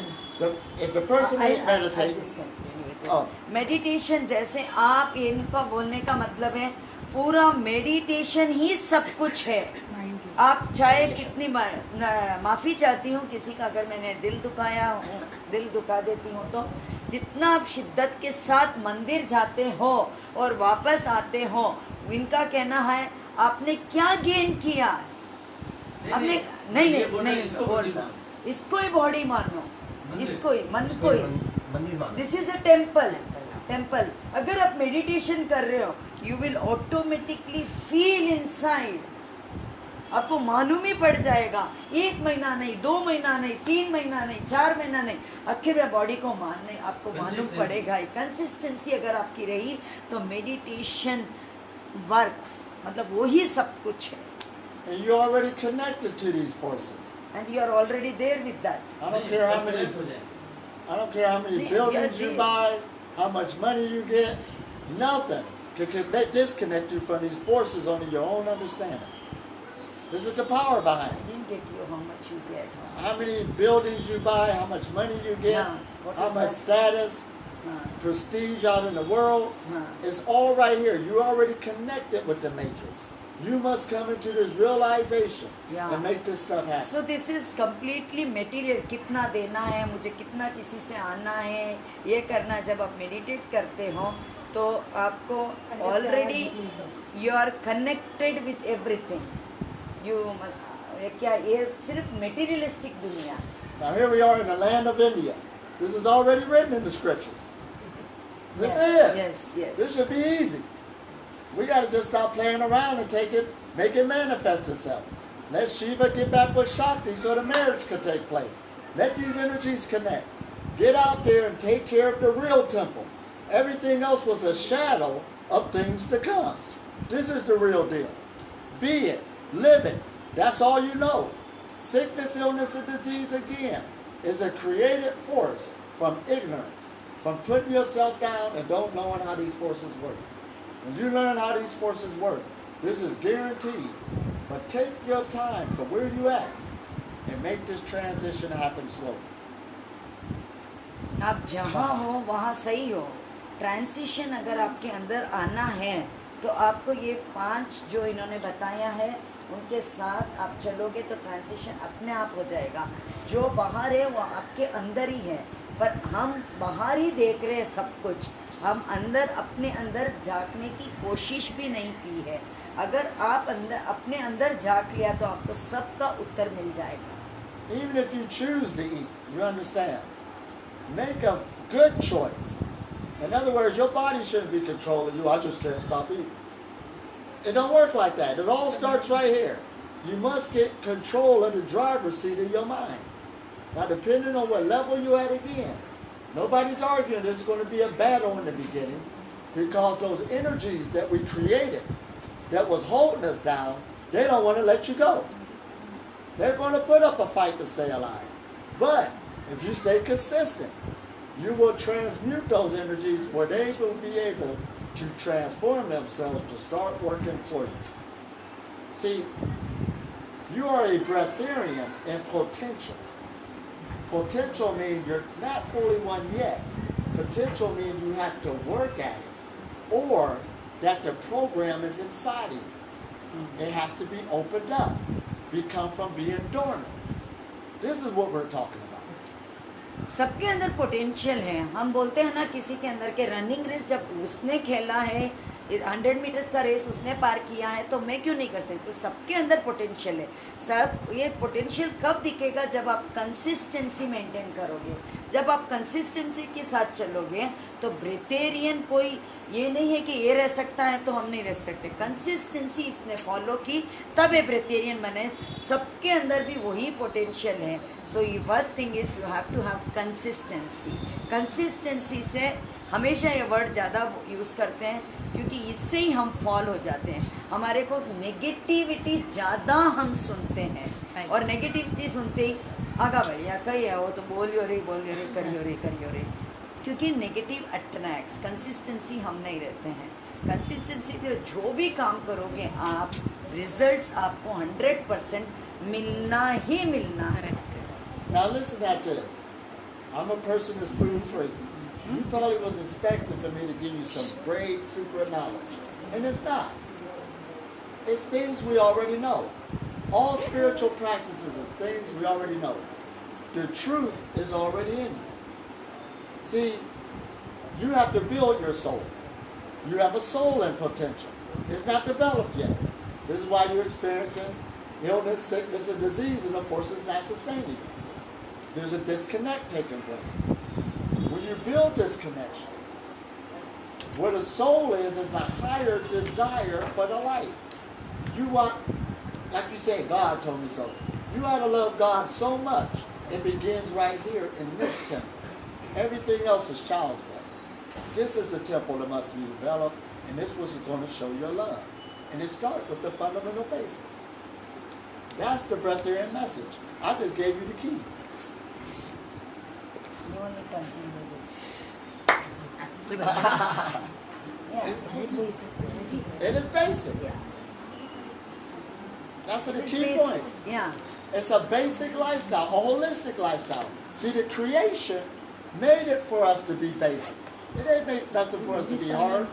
If the person ain't meditating, meditation जैसे आप इनका बोलने का मतलब है पूरा मेडिटेशन ही सब कुछ है. आप चाहे कितनी बार माफ़ी चाहती हूँ किसी का अगर मैंने दिल दुखा देती हूँ, तो जितना आप शिद्दत के साथ मंदिर जाते हो और वापस आते हो, इनका कहना है आपने क्या गेन किया. आपने नहीं इसको ही बॉडी मानो, इसको ही मन को ही. This is a temple. अगर आप मेडिटेशन कर रहे हो, you will automatically feel inside. आपको मालूम ही पड़ जाएगा. 1 महीना नहीं, 2 महीना नहीं, 3 महीना नहीं, 4 महीना नहीं, आखिर में बॉडी को मानने आपको मालूम पड़ेगा. कंसिस्टेंसी अगर आपकी रही तो मेडिटेशन वर्क्स, मतलब वही सब कुछ है. and you're already connected to these forces. And you are already there with that. I don't care how many buildings you buy, how much money you get, nothing can disconnect you from these forces on your own understanding. This is the power behind it. I didn't get you how much you get. How many buildings you buy, how much money you get, how much status, prestige out in the world. It's all right here. You're already connected with the matrix. You must come into this realization and make this stuff happen. So this is completely material. कितना देना है मुझे, कितना किसी से आना है, ये करना. जब आप meditate करते हो तो आपको already you are connected with everything. क्या ये सिर्फ materialistic दुनिया. Now here we are in the land of India. This is already written in the scriptures. This is. Yes. This should be easy. We got to just stop playing around and make it manifest itself. Let Shiva get back with Shakti so the marriage can take place. Let these energies connect. Get out there and take care of the real temple. Everything else was a shadow of things to come. This is the real deal. Be it. Live it. That's all you know. Sickness, illness, and disease, again, is a created force from ignorance, from putting yourself down and don't knowing how these forces work. When you learn how these forces work, this is guaranteed. But take your time from where you at and make this transition happen slowly. आप जहाँ हो वहाँ सही हो. Transition अगर आपके अंदर आना है तो आपको ये 5 जो इन्होंने बताया है उनके साथ आप चलोगे तो ट्रांसिशन अपने आप हो जाएगा. जो बाहर है वो आपके अंदर ही है, पर हम बाहर ही देख रहे हैं सब कुछ. हम अंदर अपने अंदर झांकने की कोशिश भी नहीं की है. अगर आप अपने अंदर झांक लिया तो आपको सबका उत्तर मिल जाएगा. Even if you choose to eat, you understand. Make a good choice. In other words, your body shouldn't be controlling you. I just can't stop eating. It don't work like that. It all starts right here. You must get control of the driver's seat of your mind. Now, depending on what level you're at again, nobody's arguing there's going to be a battle in the beginning because those energies that we created that was holding us down, they don't want to let you go. They're going to put up a fight to stay alive. But if you stay consistent, you will transmute those energies where they will be able to transform themselves to start working for you. See, you are a breatharian in potential. Potential means you're not fully one yet. Potential means you have to work at it, or that the program is inside of you. It has to be opened up, become from being dormant. This is what we're talking about. सबके अंदर potential है. हम बोलते हैं ना किसी के अंदर के रनिंग रेस जब उसने खेला है, 100 मीटर्स का रेस उसने पार किया है, तो मैं क्यों नहीं कर सकती? तो सबके अंदर पोटेंशियल है. सब ये पोटेंशियल कब दिखेगा? जब आप कंसिस्टेंसी मेंटेन करोगे, जब आप कंसिस्टेंसी के साथ चलोगे. तो ब्रेथेरियन कोई ये नहीं है कि ये रह सकता है तो हम नहीं रह सकते. कंसिस्टेंसी इसने फॉलो की तब ये ब्रेथेरियन बने. सबके अंदर भी वही पोटेंशियल है. सो ये first thing is you have to have consistency. Consistency से हमेशा ये वर्ड ज़्यादा यूज़ करते हैं क्योंकि इससे ही हम फॉल हो जाते हैं. हमारे को नेगेटिविटी ज़्यादा हम सुनते हैं और नेगेटिविटी सुनते ही आगा बढ़िया कही है वो तो बोलियो रे करियो रे क्योंकि नेगेटिव अट्रैक्ट्स. कंसिस्टेंसी हम नहीं रहते हैं. कंसिस्टेंसी से जो भी काम करोगे आप, रिजल्ट्स आपको 100% मिलना ही मिलना है. Now listen at this. I'm a person that's food free. You probably was expecting for me to give you some great secret knowledge. And it's not. It's things we already know. All spiritual practices is things we already know. The truth is already in you. See, you have to build your soul. You have a soul and potential. It's not developed yet. This is why you're experiencing illness, sickness, and disease, and the force is not sustaining you. There's a disconnect taking place. When you build this connection, what a soul is a higher desire for the light. You want, like you say, God told me so. You ought to love God so much. It begins right here in this temple. Everything else is child's play. This is the temple that must be developed, and this was going to show your love. And it starts with the fundamental basics. That's the breatharian message. I just gave you the keys. You only continue this. It is basic. Yeah. That's the It's key basic. point. Yeah. It's a basic lifestyle, a holistic lifestyle. See, the creation made it for us to be basic. It ain't make nothing for us to be hard.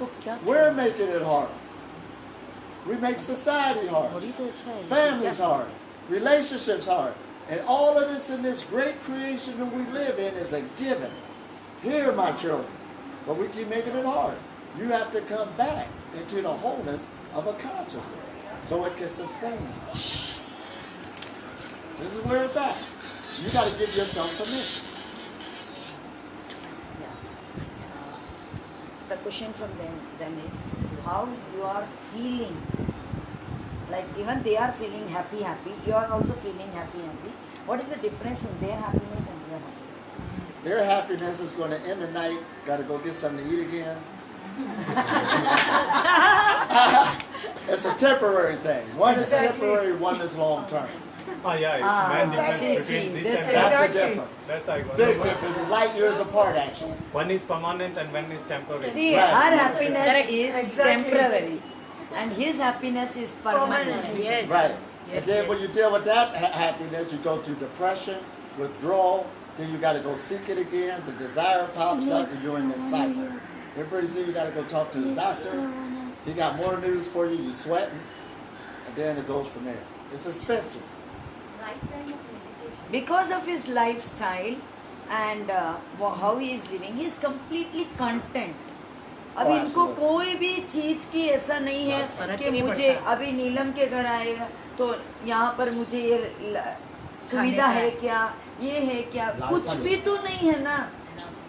We're making it hard. We make society hard. Families hard. Relationships hard. And all of this in this great creation that we live in is a given. Here, my children. But we keep making it hard. You have to come back into the wholeness of a consciousness so it can sustain. This is where it's at. You got to give yourself permission. The question from them is how you are feeling. Like even they are feeling happy. You are also feeling happy. What is the difference in their happiness and your happiness? Their happiness is going to end the night. Got to go get something to eat again. It's a temporary thing. One is temporary, one is long term. Oh yeah, it's main difference between these That's temporary. the difference. That's like one. Big difference. It's light years apart, actually. One is permanent and one is temporary. See, Right. her happiness Correct. is Exactly. temporary, and his happiness is permanent. Yes. Right. Yes, And then yes. when you deal with that happiness, you go through depression, withdrawal, then you got to go seek it again. The desire pops up, and you're in this cycle. Then pretty soon you got to go talk to the doctor. He got more news for you. You sweating, and then it goes from there. It's expensive. Because of his lifestyle and how he is living, he is completely content. अब इनको कोई भी चीज की ऐसा नहीं है कि मुझे अभी नीलम के घर आएगा तो यहाँ पर मुझे ये सुविधा है क्या, ये है क्या, कुछ भी तो नहीं है ना.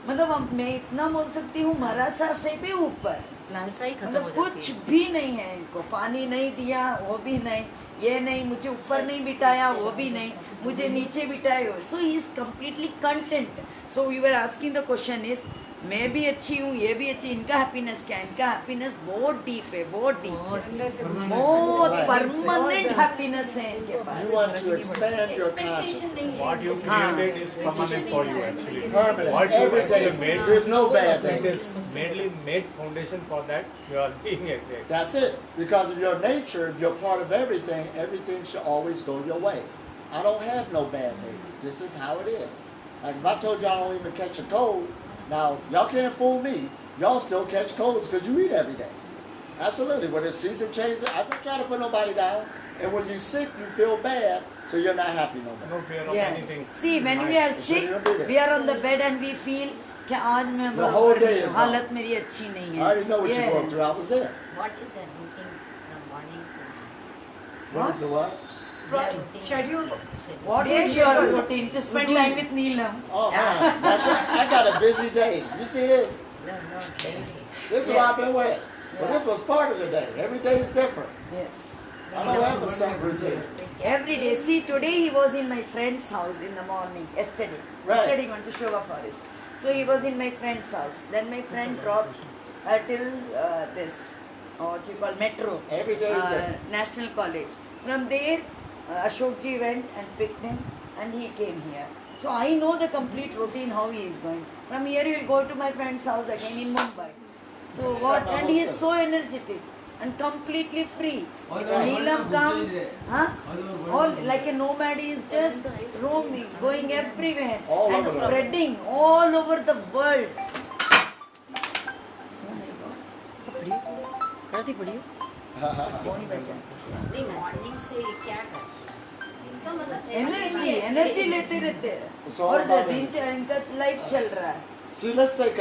मतलब मैं इतना बोल सकती हूँ मरासा से भी ऊपर लालसा ही खत्म मतलब हो जाती कुछ है। भी नहीं है इनको, पानी नहीं दिया वो भी नहीं, ये नहीं, मुझे ऊपर नहीं बिठाया वो भी नहीं, मुझे नीचे बिठाया, so he is completely content. So we were asking the question is, मैं भी अच्छी हूँ, ये भी अच्छी, इनका हैप्पीनेस क्या है? इनका हैप्पीनेस बहुत डीप है, बहुत डीप है, बहुत परमानेंट हैप्पीनेस है इनके पास। You want to expand your consciousness. What you created is permanent for you actually. Permanent. What you Every day. actually made, There's no bad it days. is mainly made foundation for that. You are being a great. That's it. Because of your nature, if you're part of everything, everything should always go your way. I don't have no bad days. This is how it is. Like if I told you I don't even catch a cold, now y'all can't fool me. Y'all still catch colds because you eat every day. Absolutely. When the season changes, I'm not trying to put nobody down. And when you're sick, you feel bad, so you're not happy no more. No fear of Yes. anything. See, when we are sick, we are on the bed and we feel कि आज मैं The whole day is हालत मेरी अच्छी नहीं I है। already know what Yeah. you're going through. I was there. What is the routine from morning to night? What is the what? Schedule. What is your routine to spend time with Neelam? Oh man, that's right. I got a busy day. You see this? No, no, daily. This is what I've been with. But this was part of the day. Every day is different. Yes. I don't have a set routine. Every day. See, today he was in my friend's house in the morning. Yesterday. Right. Yesterday he went to Shoga Forest. So he was in my friend's house. Then my friend dropped her till this, what you call metro. Every day is different. National College. From there, Ashokji went and picked him and he came here. So I know the complete routine how he is going. From here he will go to my friend's house again in Mumbai. So what? And he is so energetic and completely free. Neelam comes, huh? All like a nomad, he is just roaming, going everywhere All and over the spreading all over the world. पढ़ती पढ़ी हो? Phone ही बचा। नहीं, morning से क्या कर? इनका मतलब एनर्जी लेते रहते It's हैं all और about दिनचर्या इनका लाइफ चल रहा है। See, let's take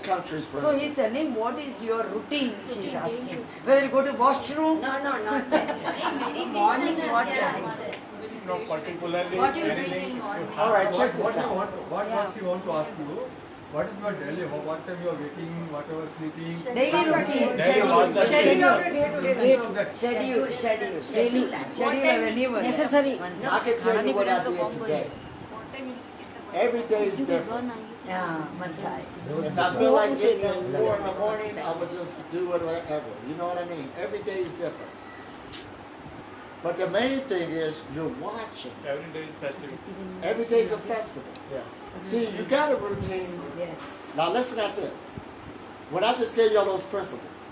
countries for So instance. he's telling what is your routine? She is asking. Whether you go to washroom? No, not that. Morning, what time? No particularly What you anything. doing in morning? All right, check What this you out. want? What was you want to ask you? What is your daily? What time you are waking? What you are sleeping? Daily routine. Daily what the Schedule of your day to day. Schedule. Daily. Schedule of anyone. Necessary. I can tell you what I did today. Every day is different. Yeah, Mantai. If I feel like getting up 4 in the morning, I would just do whatever. You know what I mean? Every day is different. But the main thing is you're watching. Every day is festive. Every day is a festival. Yeah. See, you got a routine. Yes. Now listen at this. When I just gave y'all those principles,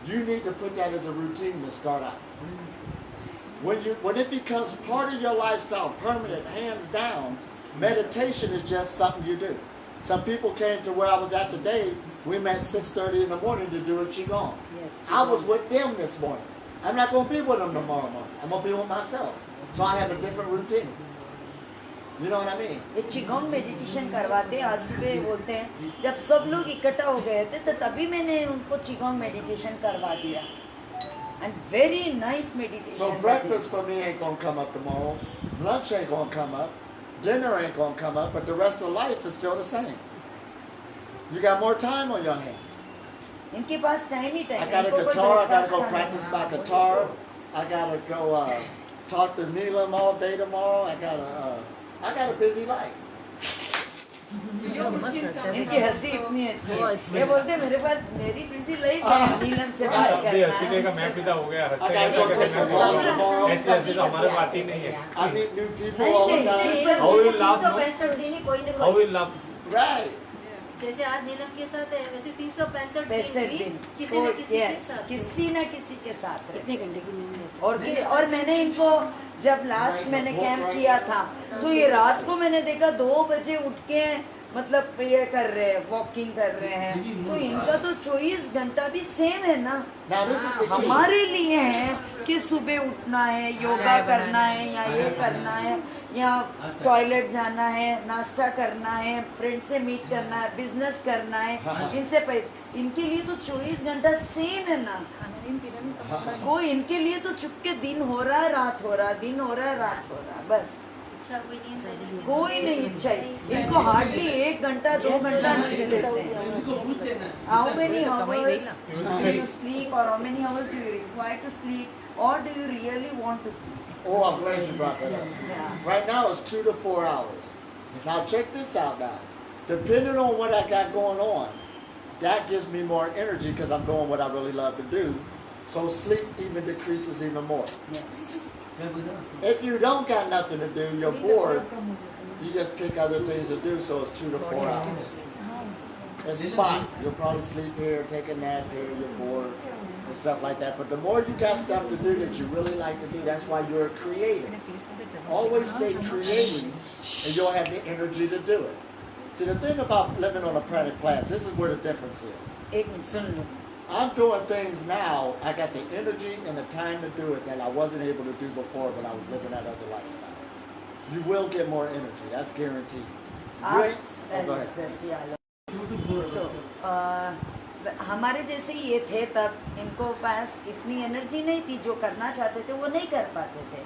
you need to put that as a routine to start out. When it becomes part of your lifestyle, permanent, hands down, meditation is just something you do. Some people came to where I was at today. We met 6:30 in the morning to do a qigong. Yes. I was with them this morning. I'm not going to be with them tomorrow morning. I'm going to be with myself. So I have a different routine. You know what I mean? ये चिगोंग meditation करवाते हैं। आज सुबह बोलते हैं जब सब लोग इकट्ठा हो गए थे तो तभी मैंने उनको चिगोंग मेडिटेशन करवा दिया। And very nice meditation. So breakfast for me ain't going to come up tomorrow. Lunch ain't going to come up. Dinner ain't going to come up. But the rest of life is still the same. You got more time on your hands. इनके पास time ही time. I got a guitar. I got to go practice my guitar. I got to go talk to Neelam all day tomorrow. I got a busy life. इनकी हंसी इतनी अच्छी। ये बोलते हैं मेरे पास मेरी बिजी लाइफ है, नीलम से बात अभी करना हंसने का मैं फिदा हो गया, हंसने I gotta go का take मैं this walk tomorrow. ऐसे ऐसे तो हमारे बात ही नहीं है। I meet new people all the time. How will laugh? No? 365 दिन कोई न How कोई will laugh? Right. जैसे आज नीलम के साथ है वैसे 365 65 भी दिन किसी न किसी के yes, साथ किसी न किसी के साथ है। कितने घंटे की नींद लेते? और मैंने इनको जब लास्ट मैंने कैंप किया था तो ये रात को मैंने देखा 2 बजे उठ के मतलब ये कर रहे हैं, वॉकिंग कर रहे हैं। तो इनका तो 24 घंटा भी सेम है ना। Now this is the key. हमारे लिए है कि सुबह उठना है, योगा करना है या ये करना है या टॉयलेट जाना है, नाश्ता करना है, फ्रेंड से मीट करना है, बिजनेस करना है, इनसे पैसे। इनके लिए तो 24 घंटा सेम है ना। कोई इनके लिए तो चुपके दिन हो रहा है, रात हो रहा है, दिन हो रहा है, रात हो रहा है, बस। इच्छा कोई नींद लेने की कोई नहीं इच्छा है इनको हार्डली 1 घंटा 2 घंटा नींद लेते हैं how many hours do you sleep or how many hours do you require to sleep or do you really want to sleep? Oh, I'm glad you brought that up. Yeah. Right now it's 2 to 4 hours. Now check this out now. Depending on what I got going on, that gives me more energy because I'm doing what I really love to do. So sleep even decreases even more. Yes. If you don't got nothing to do, you're bored, you just pick other things to do, so it's 2 to 4 hours. It's fine. You'll probably sleep here, take a nap here, you're bored, and stuff like that. But the more you got stuff to do that you really like to do, that's why you're creating. Always stay creating, and you'll have the energy to do it. See, the thing about living on a planet planet, this is where the difference is. एक minute soon low I'm doing things now, I got the energy and the time to do it that I wasn't able to do before when I was living that other lifestyle. You will get more energy, that's guaranteed. You ain't, oh, go ahead. हमारे जैसे ये थे तब इनको पास इतनी energy नहीं थी जो करना चाहते थे वो नहीं कर पाते थे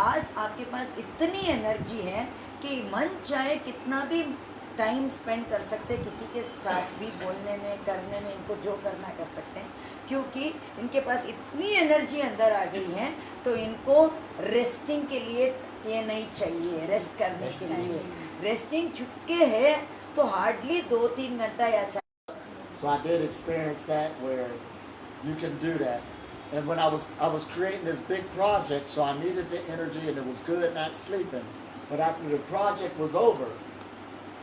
आज आपके पास इतनी एनर्जी है कि मन चाहे कितना भी टाइम स्पेंड कर सकते किसी के साथ भी बोलने में करने में इनको जो करना कर सकते हैं क्योंकि इनके पास इतनी एनर्जी अंदर आ गई है तो इनको रेस्टिंग के लिए ये नहीं चाहिए रेस्ट करने के लिए रेस्टिंग चुके है तो हार्डली 2-3 घंटा या So I did experience that where you can do that. And when I was creating this big project, so I needed the energy and it was good not sleeping. But after the project was over,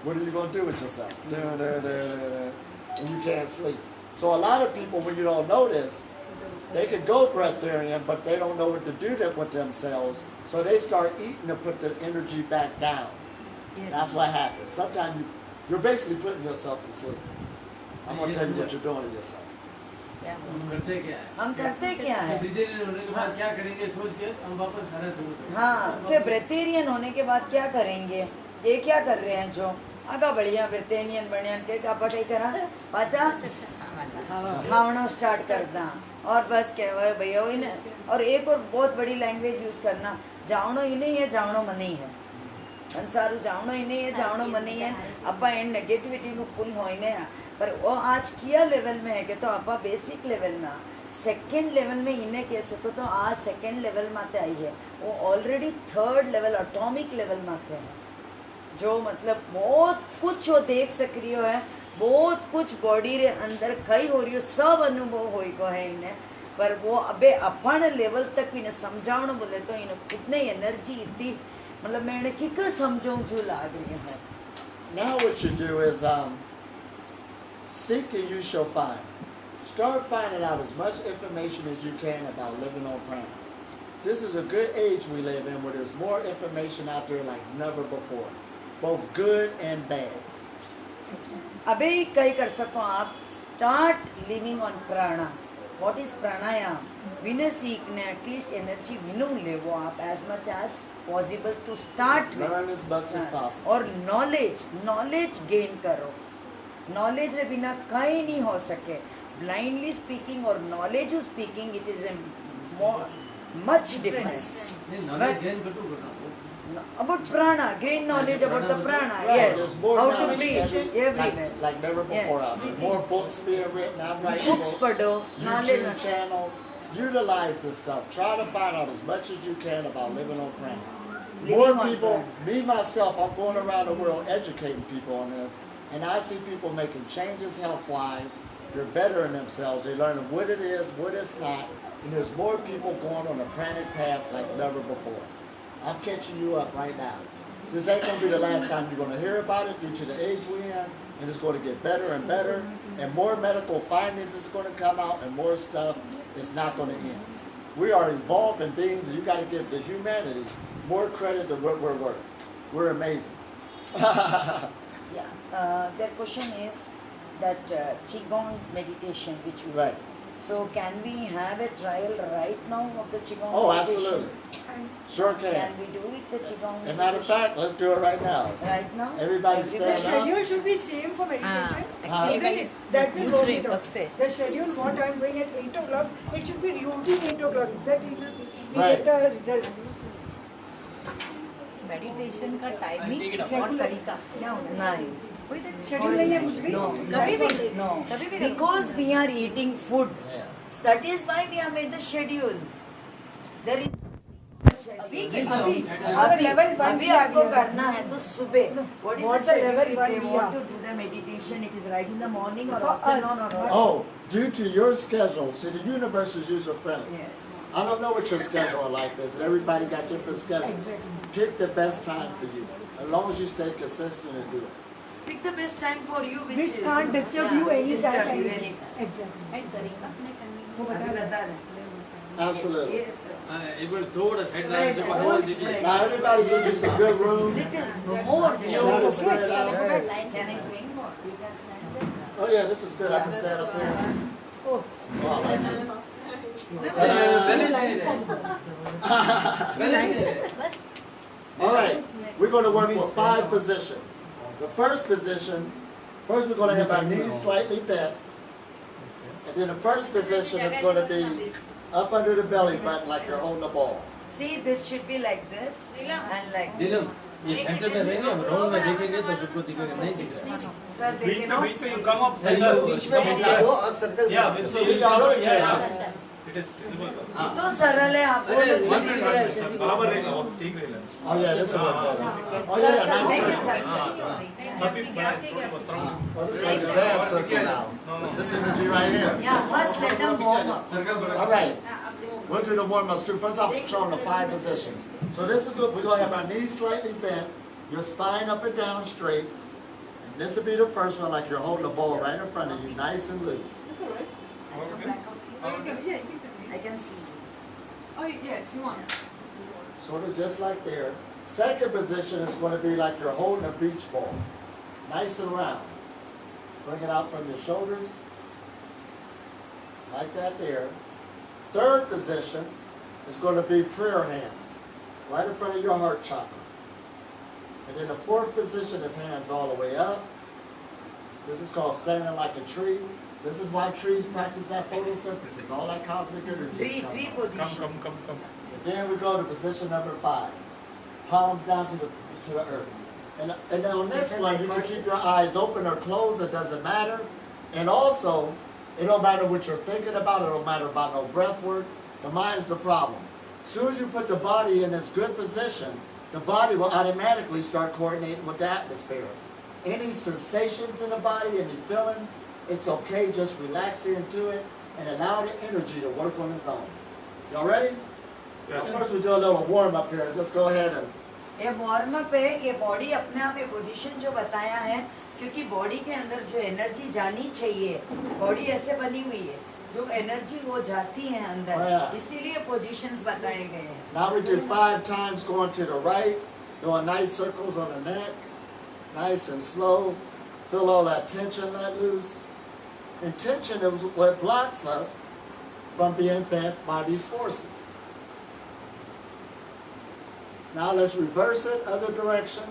what are you going to do with yourself? And you can't sleep. So a lot of people, when you don't know this, they can go breatharian, but they don't know what to do with themselves. So they start eating to put the energy back down. Yes. That's what happens. Sometimes you're basically putting yourself to sleep. I'm going to tell you what you're doing to yourself. हम करते क्या है क्या करेंगे सोच के हम वापस खाना शुरू करेंगे हाँ कि ब्रेथेरियन होने के बाद क्या करेंगे ये क्या कर रहे हैं जो आगा बढ़िया ब्रेथेरियन बढ़िया के आप कहीं करा पाचा खावना स्टार्ट करना और बस क्या भैया वही ना और एक और बहुत बड़ी लैंग्वेज यूज करना जावनो ही नहीं है जावनो मनी है संसारू जावनो ही नहीं है जावनो मनी है अब्बा एंड नेगेटिविटी नु फुल होइने पर वो आज किया लेवल में है कि तो अब्बा बेसिक लेवल में सेकंड लेवल में इन्हें कह सको तो आज सेकंड लेवल में आई है वो already third level atomic level में है जो मतलब बहुत कुछ वो देख सक रही है बहुत कुछ बॉडी रे अंदर कई हो रही हो सब अनुभव हो गो है इन्हें पर वो अबे अपन लेवल तक भी इन्हें समझाओ बोले तो इन्हें कितने एनर्जी इतनी मतलब मैं इन्हें किक समझाऊं जो लाग रही है Now what you do is seek and you shall find. Start finding out as much information as you can about living on prana. This is a good age we live in where there's more information out there like never before, both good and bad. अबे कई कर सको आप start living on prana what is pranayama विने सीखने at least energy विनु ले वो आप as much as possible to start Learn as much as possible. और नॉलेज गेन करो नॉलेज रे बिना कहीं नहीं हो सके ब्लाइंडली स्पीकिंग और knowledge speaking it is a much difference knowledge gain कटू about prana gain knowledge about the prana Right, yes there's more how to knowledge breathe everywhere like never before Yes. out there. More books being written. I'm writing books padho knowledge YouTube channel. Utilize this stuff. Try to find out as much as you can about living on prana. More on people, prana. me myself, I'm going around the world educating people on this, and I see people making changes health-wise. They're bettering themselves. They're learning what it is, what it's not, and there's more people going on the pranic path like never before. I'm catching you up right now. This ain't going to be the last time you're going to hear about it due to the age we're in, and it's going to get better and better, and more medical findings is going to come out, and more stuff is not going to end. We are evolving beings, and you got to give the humanity more credit than what we're worth. We're amazing. Yeah, their question is that Qigong meditation which we Right. So can we have a trial right now of the Qigong Oh, meditation? absolutely. Sure can. Can we do it, the Qigong As a matter of fact, let's do it right now. right now? Everybody The stand up. schedule should be same for meditation. actually Isn't it? That will पूछ work रही it हूँ out. कब से The schedule what I am doing at 8 o'clock, it should be routine 8 o'clock exactly. We Right. get a result. Meditation का timing और तरीका क्या होना चाहिए? कोई शेड्यूल नहीं है कुछ भी? No, कभी भी no. कभी भी Because we are eating food. That is why we have made the schedule. There is अभी आपको करना है तो सुबह what is the schedule? If they want to do the meditation, it is right in the morning or afternoon or what? Oh, due to your schedule, see, the universe is user friendly. Yes. I don't know what your schedule in life is, and everybody got different schedules. Pick the best time for you, as long as you stay consistent and do it. Pick the best time for you, Which can't disturb you any time. Exactly. वो बता रहे हैं. Absolutely. It will throw the headline. Now everybody get just a good room. More. Try to spread out. Can I bring more? You can stand there. Oh yeah, this is good. I can stand up here. Oh, I like this. All right, we're going to work with 5 positions. The first position, first we're going to have our knees slightly bent. And then the first position is going to be up under the belly button like you're holding a ball. See, this should be like this and like this. दिलम ये centre में रहेंगे हम round में देखेंगे तो सबको दिखेगा नहीं दिख रहा Sir, they cannot बीच में see. you come up है बीच में center. दो और circle Yeah, so You got really clear. it is visible. तो सरल है आपको अरे तो ठीक दिख रहा है जैसे बराबर रहेगा वो ठीक रहेगा. Oh yeah, this will work better. Oh yeah, nice circle. सभी surround. Well, this is like a bad circle now. This imagery right here. Yeah, first let them warm up. All right. We'll do the warm-ups too. First, I'll show them the 5 positions. So this is good. We're going to have our knees slightly bent, your spine up and down straight. And this will be the first one, like you're holding a ball right in front of you, nice and loose. I can see. Oh, yes, you want. Sort of just like there. Second position is going to be like you're holding a beach ball, nice and round. Bring it out from your shoulders, like that there. Third position is going to be prayer hands, right in front of your heart chakra. And then the fourth position is hands all the way up. This is called standing like a tree. This is why trees practice that photosynthesis, all that cosmic energy. Tree position. Come. And then we go to position number 5. Palms down to the earth. And then on this one, you can keep your eyes open or closed, it doesn't matter. And also, it don't matter what you're thinking about, it don't matter about no breath work. The mind's the problem. As soon as you put the body in this good position, the body will automatically start coordinating with the atmosphere. Any sensations in the body, any feelings, it's okay, just relax into it and allow the energy to work on its own. Y'all ready? Yes. Well, first we do a little warm up here. Let's go ahead and ये warm up है, ये body अपने आप ये position जो बताया है, क्योंकि बॉडी के अंदर जो एनर्जी जानी चाहिए, बॉडी ऐसे बनी हुई है, जो एनर्जी वो जाती है अंदर, इसीलिए पोजीशंस बताए गए हैं. now we do 5 times going to the right, doing nice circles on the neck, nice and slow. Feel all that tension let loose. And tension is what blocks us from being fed by these forces. Now let's reverse it, other direction.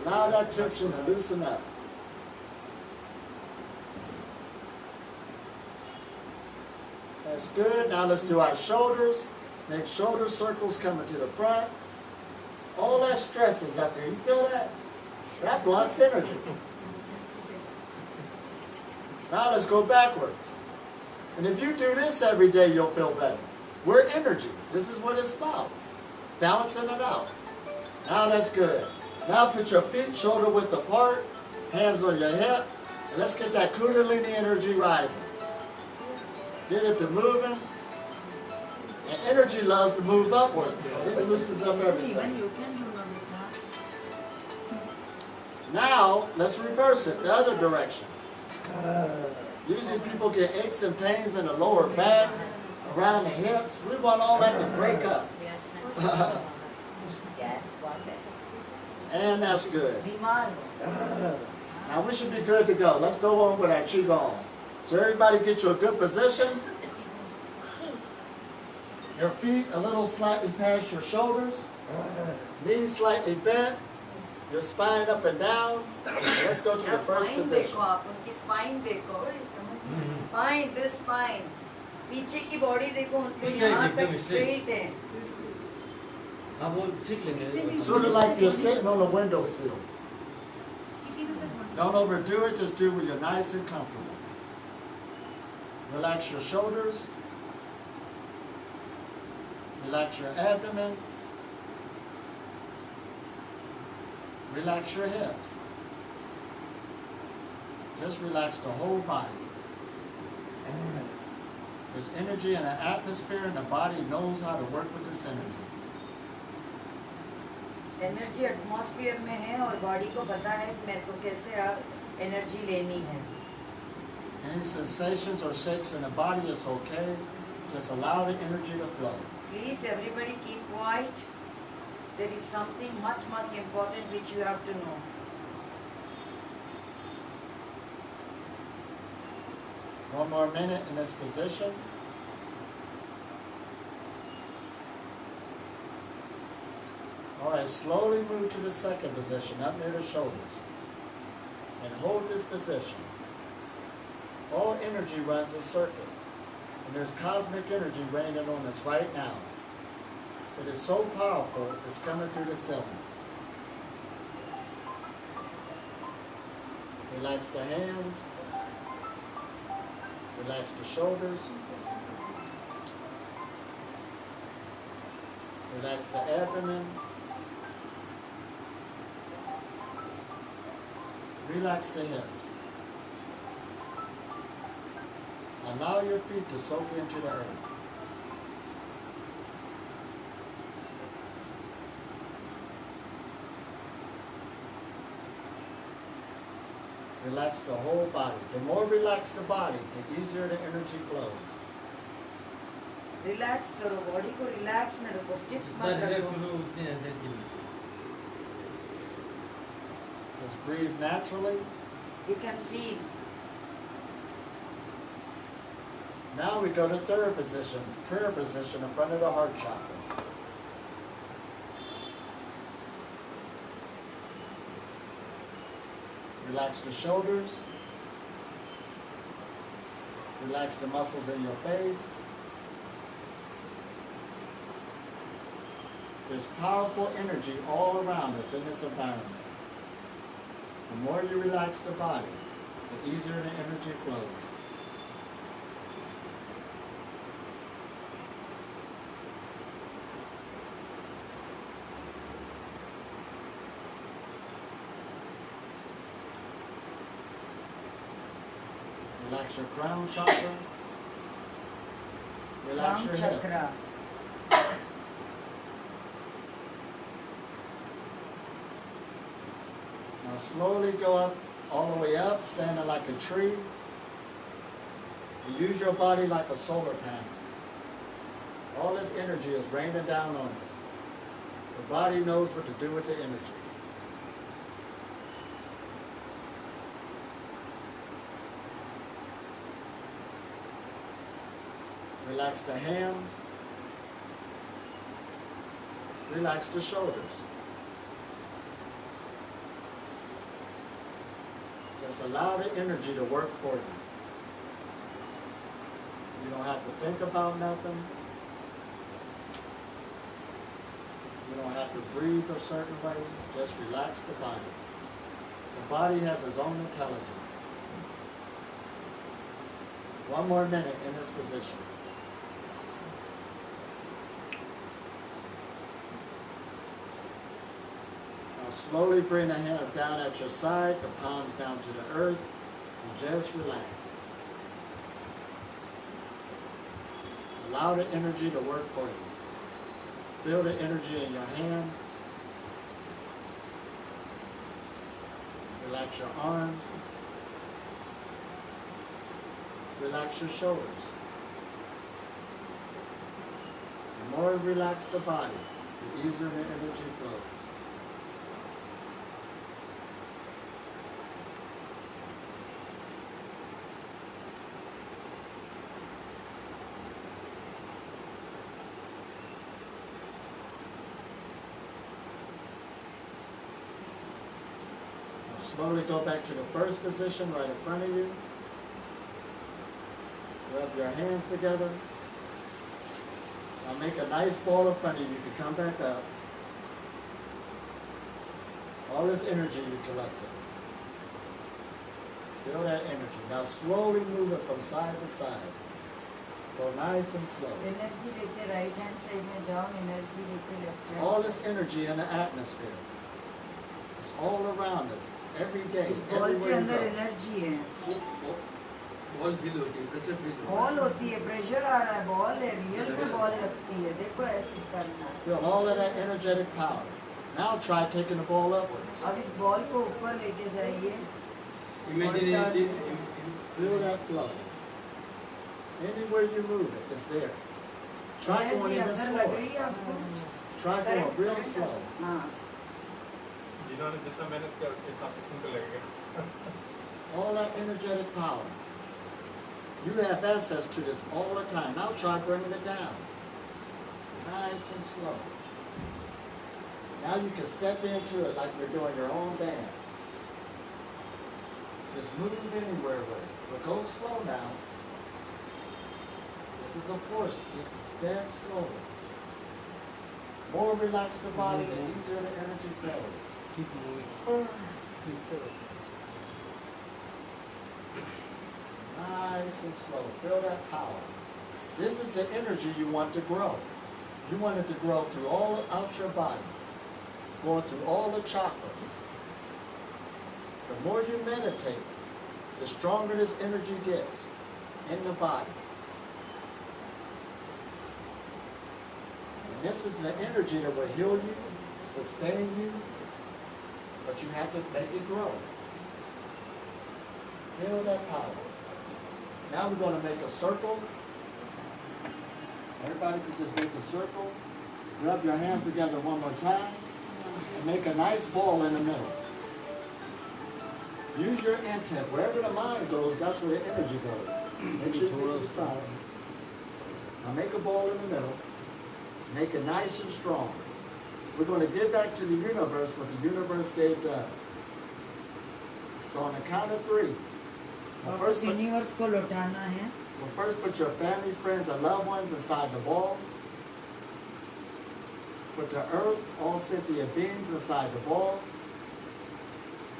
Allow that tension to loosen up. That's good. Now let's do our shoulders. Make shoulder circles coming to the front. All that stress is up there. You feel that? That blocks energy. Now let's go backwards. And if you do this every day, you'll feel better. We're energy. This is what it's about. Balancing it out. Now that's good. Now put your feet shoulder width apart, hands on your hip, and let's get that Kundalini energy rising. Get it to moving. And energy loves to move upwards. So this loosens up everything. Now, let's reverse it the other direction. Usually people get aches and pains in the lower back, around the hips. We want all that to break up. And that's good. Now we should be good to go. Let's go on with our Qigong. So everybody get you a good position. Your feet a little slightly past your shoulders. Knees slightly bent. Your spine up and down. Let's go to the first position. Spine देखो. Spine, this spine. पीछे की body देखो, उनके यहाँ तक straight है. हाँ वो सीख लेंगे. Sort of like you're sitting on a windowsill. Don't overdo it, just do when you're nice and comfortable. Relax your shoulders. Relax your abdomen. Relax your hips. Just relax the whole body. And there's energy in the atmosphere, and the body knows how to work with this energy. Energy atmosphere में है और body को पता है कि मेरे को कैसे आप एनर्जी लेनी है. Any sensations or shakes in the body is okay. Just allow the energy to flow. Please everybody keep quiet. There is something much important which you have to know. One more minute in this position. All right, slowly move to the second position, up near the shoulders. And hold this position. All energy runs a circuit. And there's cosmic energy raining on us right now. It is so powerful, it's coming through the ceiling. Relax the hands. Relax the shoulders. Relax the abdomen. Relax the hips. Allow your feet to soak into the earth. Relax the whole body. The more relaxed the body, the easier the energy flows. Relax करो, body को relax में रखो, stiff मत रखो. Just breathe naturally. You can feel. Now we go to third position, prayer position in front of the heart chakra. Relax the shoulders. Relax the muscles in your face. There's powerful energy all around us in this environment. The more you relax the body, the easier the energy flows. Relax your crown chakra. Relax your hips. Now slowly go up, all the way up, standing like a tree. And use your body like a solar panel. All this energy is raining down on us. The body knows what to do with the energy. Relax the hands. Relax the shoulders. Just allow the energy to work for you. You don't have to think about nothing. You don't have to breathe a certain way. Just relax the body. The body has its own intelligence. One more minute in this position. Slowly bring the hands down at your side, the palms down to the earth, and just relax. Allow the energy to work for you. Feel the energy in your hands. Relax your arms. Relax your shoulders. The more you relax the body, the easier the energy flows. Slowly go back to the first position right in front of you. Rub your hands together. Now make a nice ball in front of you. You can come back up. All this energy you collected. Feel that energy. Now slowly move it from side to side. Go nice and slow. Energy लेके right hand side में जाओ, energy लेके left hand. All this energy in the atmosphere. It's all around us. Every day. इस ball के Everywhere you अंदर go. Energy है. Ball feel होती है, प्रेशर फील होता है. बॉल होती है, प्रेशर आ रहा है, बॉल है, रियल में बॉल लगती है. देखो ऐसे करना. Feel all of that energetic power. Now try taking the ball upwards. अब इस बॉल को ऊपर लेके जाइए. Feel that flow. Anywhere you move it, it's there. Try going even slower. Try going real slow. हाँ. जिन्होंने जितना मेहनत किया उसके हिसाब से तुमको लगेगा. All that energetic power. You have access to this all the time. Now try bringing it down. Nice and slow. Now you can step into it like you're doing your own dance. Just move anywhere with it. But go slow now. This is a force, just a step slowly. More relax the body, the easier the energy flows. Keep moving. Nice and slow. Feel that power. This is the energy you want to grow. You want it to grow through all out your body, going through all the chakras. The more you meditate, the stronger this energy gets in the body. And this is the energy that will heal you, sustain you, but you have to make it grow. Feel that power. Now we're going to make a circle. Everybody can just make a circle. Rub your hands together one more time and make a nice ball in the middle. Use your intent. Wherever the mind goes, that's where the energy goes. Make sure you get to the side. Now make a ball in the middle. Make it nice and strong. We're going to give back to the universe what the universe gave to us. So on the count of 3. First, universe को लौटाना है. Well, first put your family, friends, and loved ones inside the ball. Put the earth, all sentient beings inside the ball.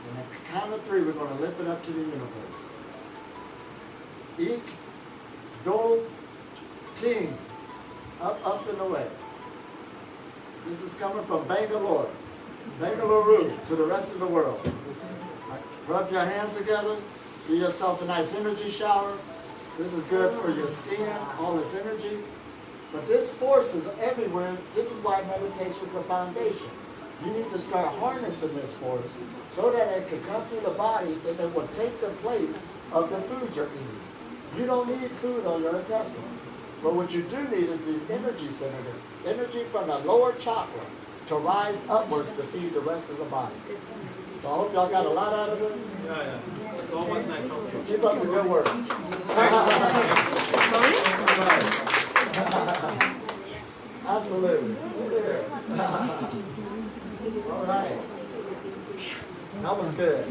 And at the count of 3, we're going to lift it up to the universe. Ik, do, ting. Up, up, and away. This is coming from Bangalore, Bangalore to the rest of the world. Rub your hands together. Give yourself a nice energy shower. This is good for your skin, all this energy. But this force is everywhere. This is why meditation is the foundation. You need to start harnessing this force so that it can come through the body and it will take the place of the food you're eating. You don't need food on your intestines. But what you do need is these energy centers, energy from the lower chakra to rise upwards to feed the rest of the body. So I hope y'all got a lot out of this. Yeah. It's always nice of you. Keep up the good work. Absolutely. All right. That was good.